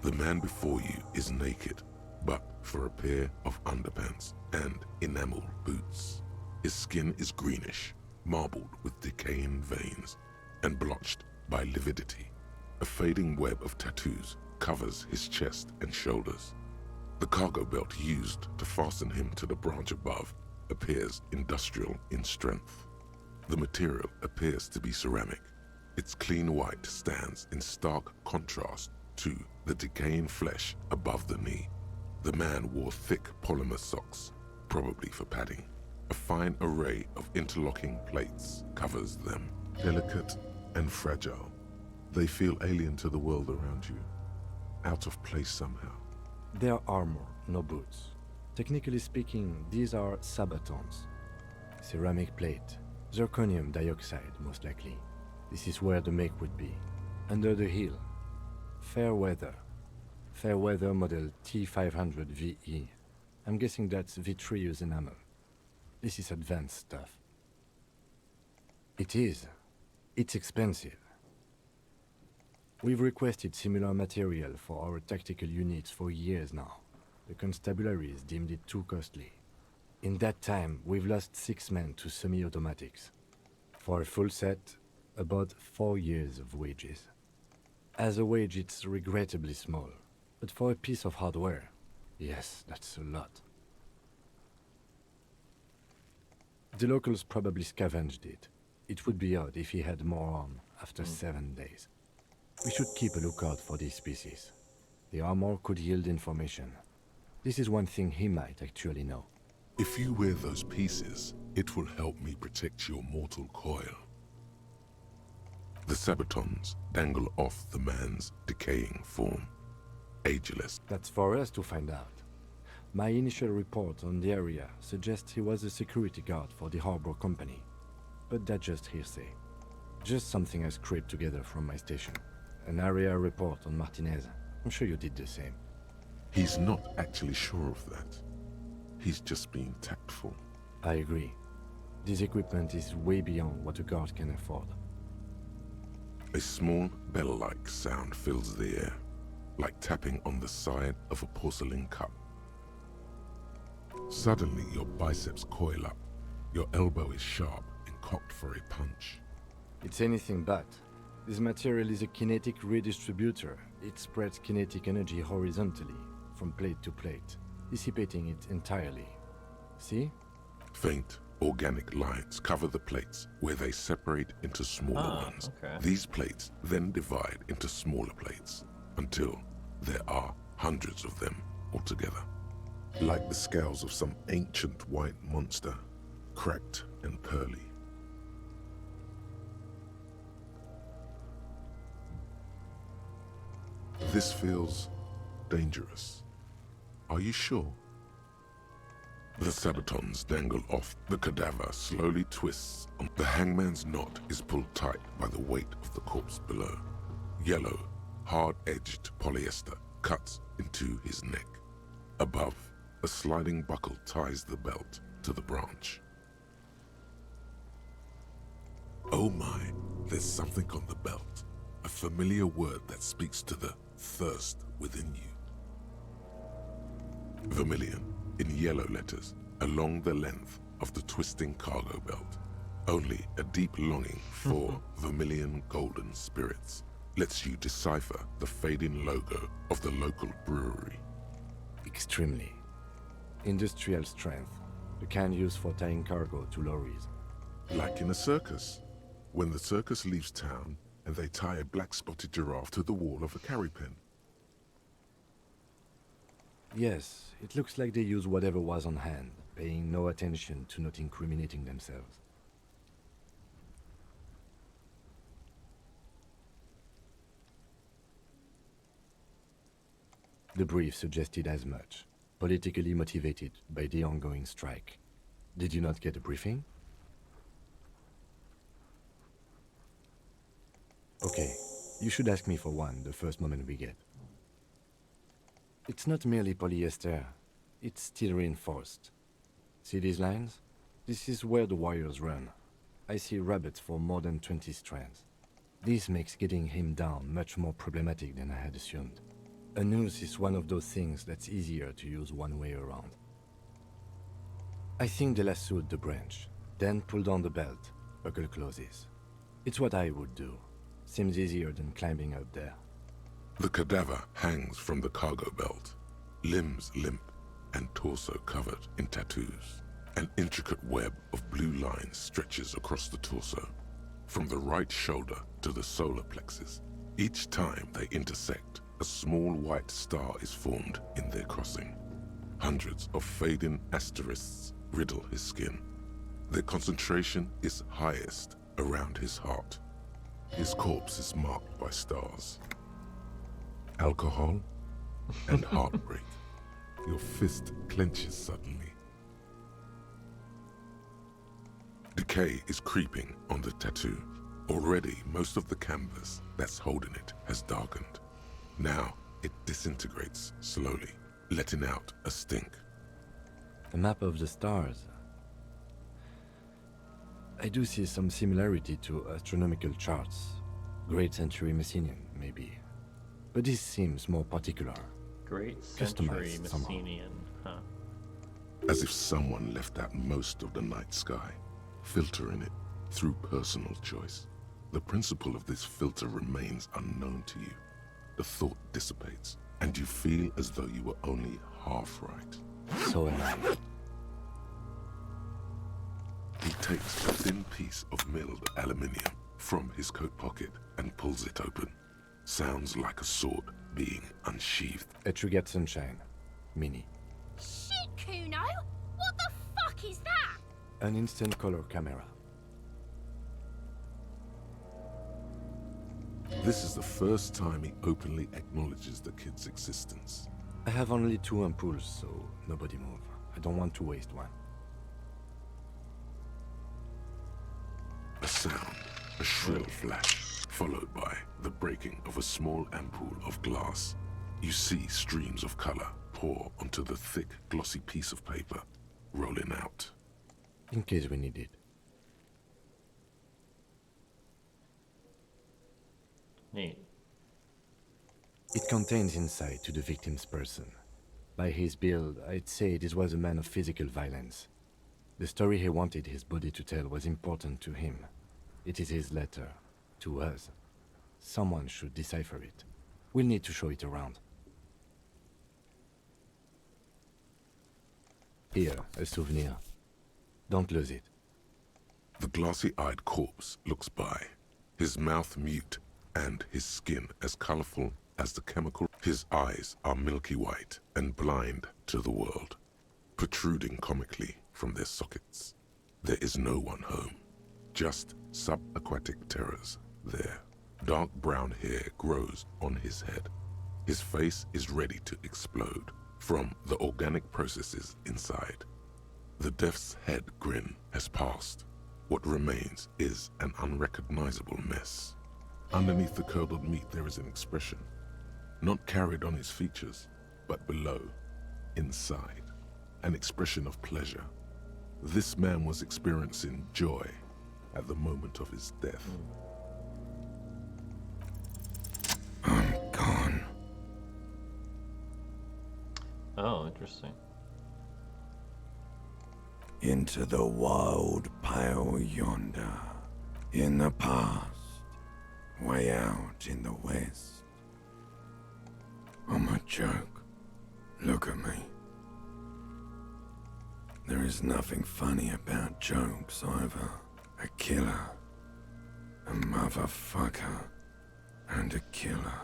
The man before you is naked, but for a pair of underpants and enameled boots. His skin is greenish, marbled with decaying veins, and blotched by lividity. A fading web of tattoos covers his chest and shoulders. The cargo belt used to fasten him to the branch above appears industrial in strength. The material appears to be ceramic. Its clean white stands in stark contrast to the decaying flesh above the knee. The man wore thick polymer socks, probably for padding. A fine array of interlocking plates covers them, delicate and fragile. They feel alien to the world around you, out of place somehow. They're armor, no boots. Technically speaking, these are sabatons. Ceramic plate, zirconium dioxide, most likely. This is where the make would be. Under the heel, Fairweather model T500 VE. I'm guessing that's vitreous enamel. This is advanced stuff. It is. It's expensive. We've requested similar material for our tactical units for years now. The constabularies deemed it too costly. In that time, we've lost 6 men to semi-automatics. For a full set, about 4 years of wages. As a wage, it's regrettably small. But for a piece of hardware, yes, that's a lot. The locals probably scavenged it. It would be odd if he had more on after 7 days. We should keep a lookout for these species. The armor could yield information. This is one thing he might actually know. If you wear those pieces, it will help me protect your mortal coil. The sabatons dangle off the man's decaying form. Ageless. That's for us to find out. My initial report on the area suggests he was a security guard for the harbor company. But that's just hearsay. Just something I scraped together from my station. An area report on Martinez. I'm sure you did the same. He's not actually sure of that. He's just being tactful. I agree. This equipment is way beyond what a guard can afford. A small bell-like sound fills the air, like tapping on the side of a porcelain cup. Suddenly, your biceps coil up. Your elbow is sharp and cocked for a punch. It's anything but. This material is a kinetic redistributor. It spreads kinetic energy horizontally, from plate to plate, dissipating it entirely. See? Faint, organic lines cover the plates where they separate into smaller ones. Okay. These plates then divide into smaller plates until there are hundreds of them altogether. Like the scales of some ancient white monster, cracked and pearly. This feels dangerous. Are you sure? The sabatons dangle off. The cadaver slowly twists. The hangman's knot is pulled tight by the weight of the corpse below. Yellow, hard-edged polyester cuts into his neck. Above, a sliding buckle ties the belt to the branch. Oh my, there's something on the belt. A familiar word that speaks to the thirst within you. Vermilion, in yellow letters, along the length of the twisting cargo belt. Only a deep longing for vermilion golden spirits lets you decipher the fading logo of the local brewery. Extremely. Industrial strength. The kind used for tying cargo to lorries. Like in a circus. When the circus leaves town and they tie a black-spotted giraffe to the wall of a carry pen. Yes, it looks like they use whatever was on hand, paying no attention to not incriminating themselves. The brief suggested as much, politically motivated by the ongoing strike. Did you not get a briefing? Okay, you should ask me for one the first moment we get. It's not merely polyester, it's steel reinforced. See these lines? This is where the wires run. I see rabbits for more than 20 strands. This makes getting him down much more problematic than I had assumed. A noose is one of those things that's easier to use one way around. I think they lassoed the branch, then pulled on the belt, buckle closes. It's what I would do. Seems easier than climbing up there. The cadaver hangs from the cargo belt, limbs limp and torso covered in tattoos. An intricate web of blue lines stretches across the torso, from the right shoulder to the solar plexus. Each time they intersect, a small white star is formed in their crossing. Hundreds of fading asterisks riddle his skin. Their concentration is highest around his heart. His corpse is marked by stars. Alcohol and heartbreak. Your fist clenches suddenly. Decay is creeping on the tattoo. Already, most of the canvas that's holding it has darkened. Now, it disintegrates slowly, letting out a stink. A map of the stars. I do see some similarity to astronomical charts. Great Century Messinian, maybe. But this seems more particular. Great Century Customized somehow. Messinian, huh? As if someone left out most of the night sky, filtering it through personal choice. The principle of this filter remains unknown to you. The thought dissipates, and you feel as though you were only half right. So am I. He takes a thin piece of milled aluminium from his coat pocket and pulls it open. Sounds like a sword being unsheathed. A Trigger Sunshine. Mini. Shit, Kuno! What the fuck is that? An instant color camera. This is the first time he openly acknowledges the kid's existence. I have only 2 ampoules, so nobody move. I don't want to waste one. A sound, a shrill flash, followed by the breaking of a small ampoule of glass. You see streams of color pour onto the thick, glossy piece of paper, rolling out. In case we need it. Neat. It contains insight to the victim's person. By his build, I'd say this was a man of physical violence. The story he wanted his body to tell was important to him. It is his letter. To us. Someone should decipher it. We'll need to show it around. Here, a souvenir. Don't lose it. The glossy-eyed corpse looks by, his mouth mute and his skin as colorful as the chemical. His eyes are milky white and blind to the world, protruding comically from their sockets. There is no one home, just subaquatic terrors there. Dark brown hair grows on his head. His face is ready to explode from the organic processes inside. The death's head grin has passed. What remains is an unrecognizable mess. Underneath the curdled meat there is an expression, not carried on his features, but below, inside, an expression of pleasure. This man was experiencing joy at the moment of his death. I'm gone. Oh, interesting. Into the wild pale yonder, in the past, way out in the west. I'm a joke. Look at me. There is nothing funny about jokes either. A killer, a motherfucker, and a killer.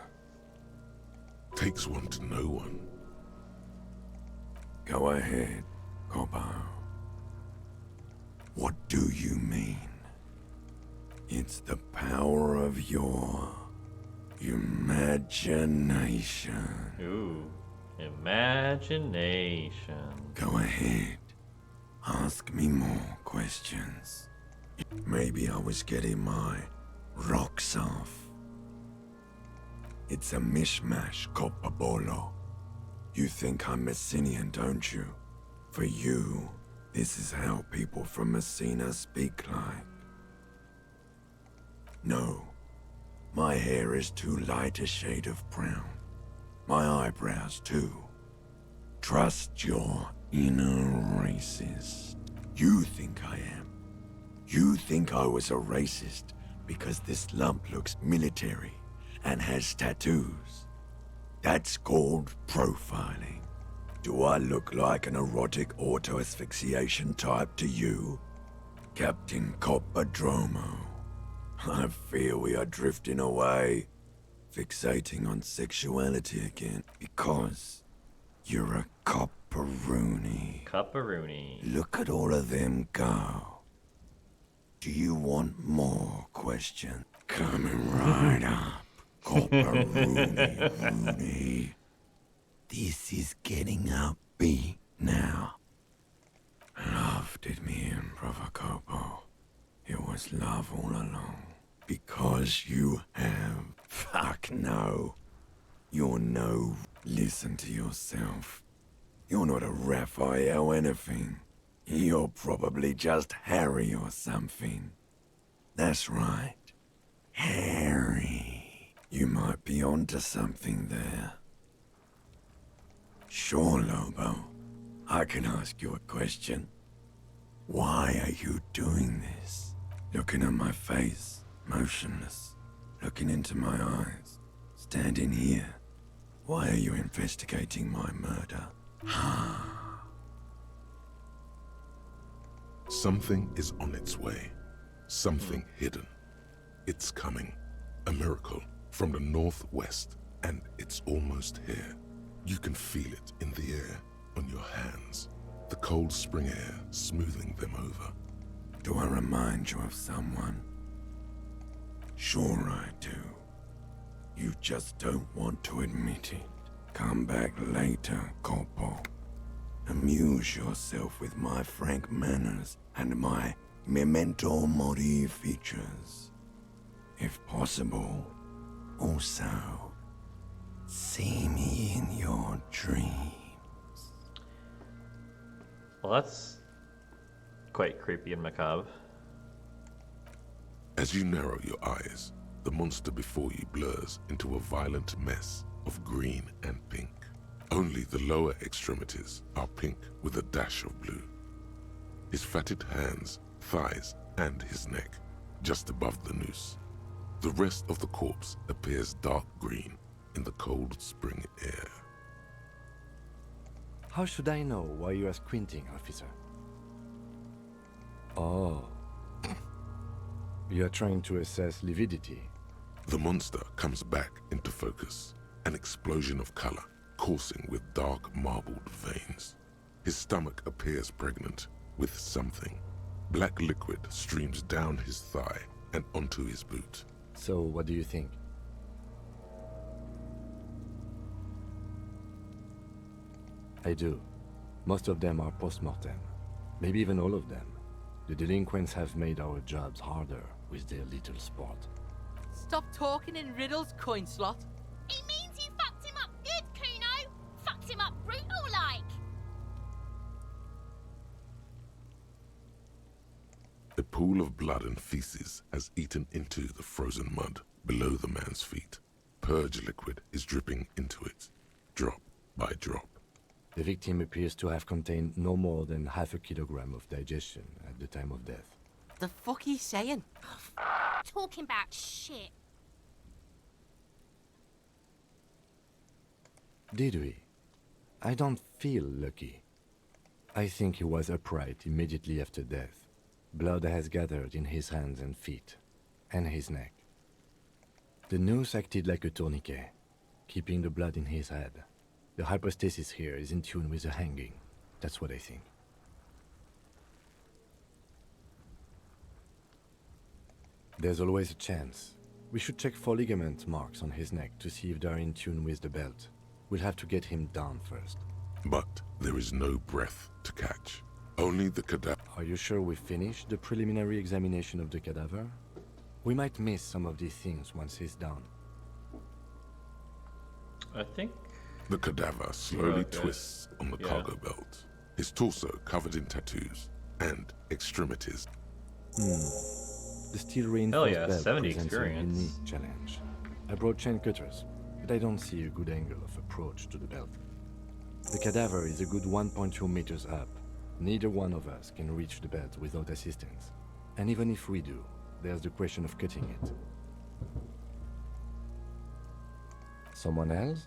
Takes one to know one. Go ahead, Cobbo. What do you mean? It's the power of your imagination. Ooh, imagination. Go ahead. Ask me more questions. Maybe I was getting my rocks off. It's a mishmash, Copabolo. You think I'm Messinian, don't you? For you, this is how people from Messina speak like. No, my hair is too light a shade of brown. My eyebrows too. Trust your inner racist. You think I am. You think I was a racist because this lump looks military and has tattoos. That's called profiling. Do I look like an erotic auto-asphyxiation type to you? Captain Coppadromo? I fear we are drifting away, fixating on sexuality again, because you're a copperoony. Copperoony. Look at all of them go. Do you want more questions? Coming right up, copperoony. This is getting upbeat now. Love did me in, Brother Copo. It was love all along. Because you have... Fuck no. You're no... Listen to yourself. You're not a Raphael anything. You're probably just Harry or something. That's right. Harry. You might be onto something there. Sure, Lobo. I can ask you a question. Why are you doing this? Looking at my face, motionless. Looking into my eyes, standing here. Why are you investigating my murder? Something is on its way. Something hidden. It's coming. A miracle. from the northwest, and it's almost here. You can feel it in the air, on your hands, the cold spring air smoothing them over. Do I remind you of someone? Sure I do. You just don't want to admit it. Come back later, Corpo. Amuse yourself with my frank manners and my memento mori features. If possible, also, see me in your dreams. Well, that's quite creepy and macabre. As you narrow your eyes, the monster before you blurs into a violent mess of green and pink. Only the lower extremities are pink with a dash of blue. His fatted hands, thighs, and his neck, just above the noose. The rest of the corpse appears dark green in the cold spring air. How should I know why you are squinting, officer? Oh. You are trying to assess lividity. The monster comes back into focus, an explosion of color, coursing with dark marbled veins. His stomach appears pregnant with something. Black liquid streams down his thigh and onto his boot. So, what do you think? I do. Most of them are post-mortem. Maybe even all of them. The delinquents have made our jobs harder with their little sport. Stop talking in riddles, coin slot. It means you fucked him up good, Kuno. Fucked him up brutal like. A pool of blood and feces has eaten into the frozen mud below the man's feet. Purge liquid is dripping into it, drop by drop. The victim appears to have contained no more than half a kilogram of digestion at the time of death. The fuck he's saying? Talking about shit. Did we? I don't feel lucky. I think he was upright immediately after death. Blood has gathered in his hands and feet, and his neck. The noose acted like a tourniquet, keeping the blood in his head. The hypostasis here is in tune with the hanging. That's what I think. There's always a chance. We should check for ligament marks on his neck to see if they're in tune with the belt. We'll have to get him down first. But there is no breath to catch. Only the cadaver. Are you sure we finished the preliminary examination of the cadaver? We might miss some of these things once he's down. I think... The cadaver slowly twists on the cargo belt, his torso covered in tattoos, and extremities. The steel reinforced belt 70 presents experience. a unique challenge. I brought chain cutters, but I don't see a good angle of approach to the belt. The cadaver is a good 1.2 meters up. Neither one of us can reach the belt without assistance. And even if we do, there's the question of cutting it. Someone else?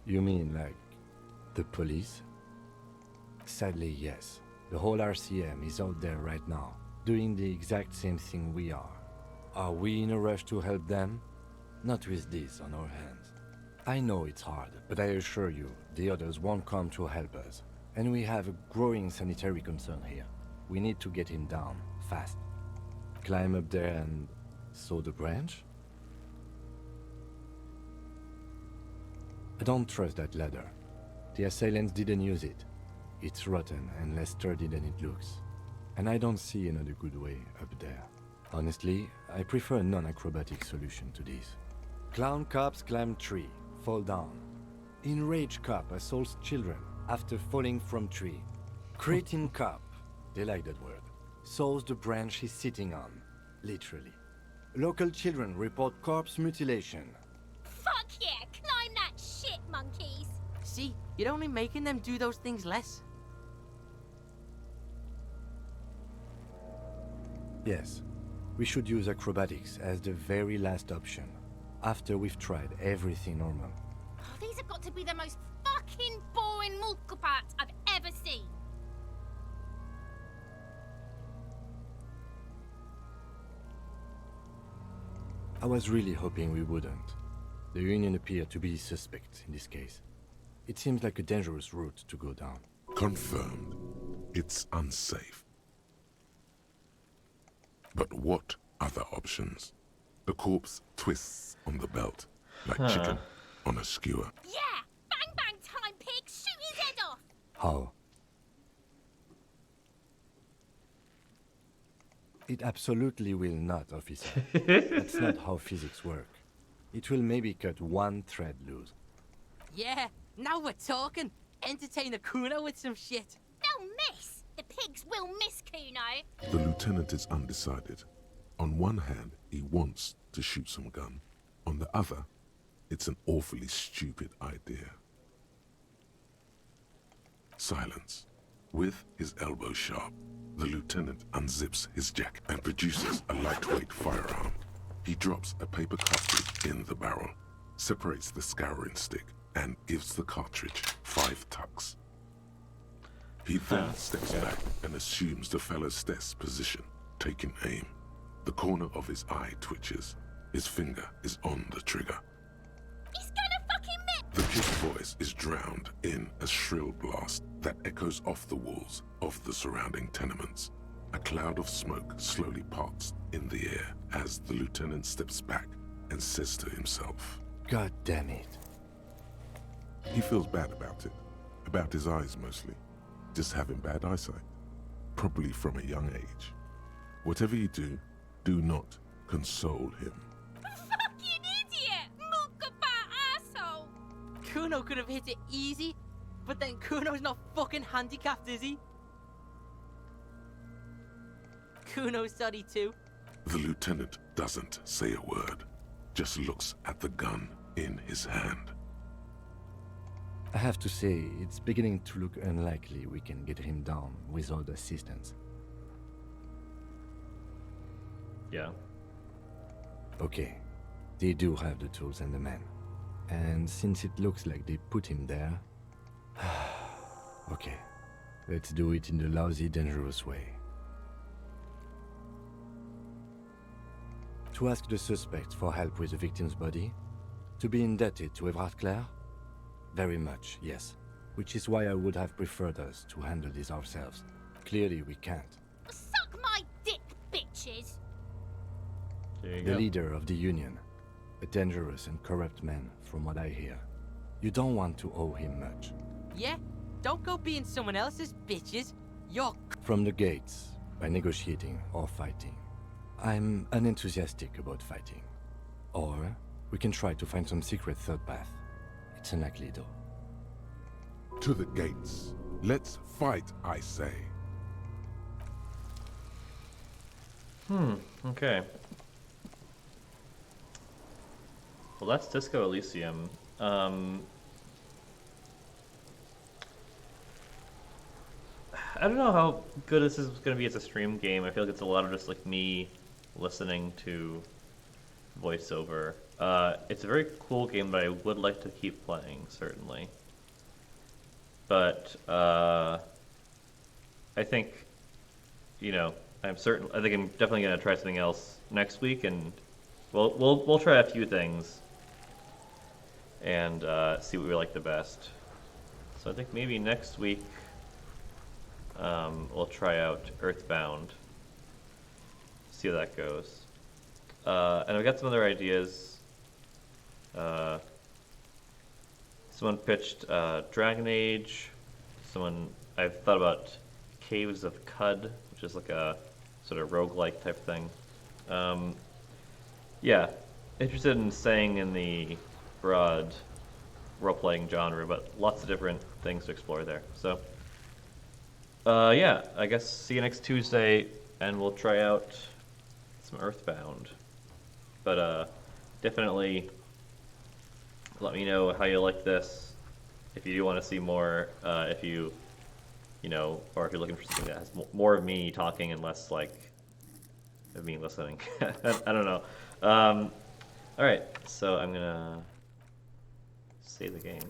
You mean like the police? Sadly, yes. The whole RCM is out there right now, doing the exact same thing we are. Are we in a rush to help them? Not with this on our hands. I know it's hard, but I assure you, the others won't come to help us. And we have a growing sanitary concern here. We need to get him down, fast. Climb up there and saw the branch? I don't trust that ladder. The assailants didn't use it. It's rotten and less sturdy than it looks. And I don't see another good way up there. Honestly, I prefer a non-acrobatic solution to this. Clown cops climb tree, fall down. Enraged cop assaults children after falling from tree. Cretin cop, they like that word, saws the branch he's sitting on, literally. Local children report corpse mutilation. Fuck yeah, climb that shit, monkeys. See, you're only making them do those things less. Yes, we should use acrobatics as the very last option, after we've tried everything normal. Oh, these have got to be the most fucking boring mulka parts I've ever seen. I was really hoping we wouldn't. The Union appear to be suspect in this case. It seems like a dangerous route to go down. Confirmed. It's unsafe. But what other options? The corpse twists on the belt, like chicken on a skewer. Yeah! Bang bang time, pig! Shoot his head off! How? It absolutely will not, officer. That's not how physics work. It will maybe cut one thread loose. Yeah, now we're talking. Entertain the Kuno with some shit. They'll miss! The pigs will miss Kuno! The lieutenant is undecided. On one hand, he wants to shoot some gun. On the other, it's an awfully stupid idea. Silence. With his elbow sharp, the lieutenant unzips his jacket and produces a lightweight firearm. He drops a paper cartridge in the barrel, separates the scouring stick, and gives the cartridge 5 tucks. He then steps back and assumes the fellow's desk position, taking aim. The corner of his eye twitches. His finger is on the trigger. He's gonna fucking miss! The kid's voice is drowned in a shrill blast that echoes off the walls of the surrounding tenements. A cloud of smoke slowly parts in the air as the lieutenant steps back and says to himself, God damn it. He feels bad about it. About his eyes mostly. Just having bad eyesight. Probably from a young age. Whatever you do, do not console him. Fucking idiot! Mukabat asshole! Kuno could have hit it easy, but then Kuno's not fucking handicapped, is he? Kuno's sorry too. The lieutenant doesn't say a word, just looks at the gun in his hand. I have to say, it's beginning to look unlikely we can get him down without assistance. Yeah. Okay, they do have the tools and the men. And since it looks like they put him there... okay, let's do it in the lousy, dangerous way. To ask the suspect for help with the victim's body? To be indebted to Everard Clare? Very much, yes. Which is why I would have preferred us to handle this ourselves. Clearly we can't. Suck my dick, bitches! There you The go. leader of the Union. A dangerous and corrupt man, from what I hear. You don't want to owe him much. Yeah? Don't go being someone else's bitches. You're... From the gates, by negotiating or fighting. I'm unenthusiastic about fighting. Or we can try to find some secret third path. It's unlikely though. To the gates. Let's fight, I say. Okay. Well, that's Disco Elysium. I don't know how good this is going to be as a stream game. I feel like it's a lot of just like me listening to voiceover. It's a very cool game that I would like to keep playing, certainly. But I think, you know, I think I'm definitely going to try something else next week, and we'll try a few things and see what we like the best. So I think maybe next week we'll try out Earthbound, see how that goes. And I've got some other ideas. Someone pitched Dragon Age. I've thought about Caves of Cud, which is like a sort of roguelike type thing. Yeah, interested in staying in the broad role-playing genre, but lots of different things to explore there. So, yeah, I guess see you next Tuesday, and we'll try out some Earthbound. But definitely let me know how you like this. If you do want to see more, if you know, or if you're looking for something that has more of me talking and less like of me listening. I don't know. All right, so I'm gonna save the game.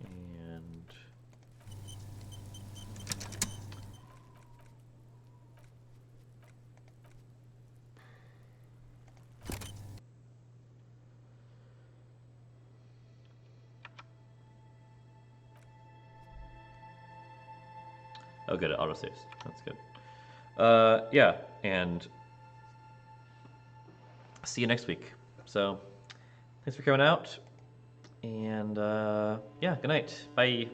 And Oh, good. It autosaves. That's good. Yeah, and see you next week. So, thanks for coming out. And yeah, good night. Bye.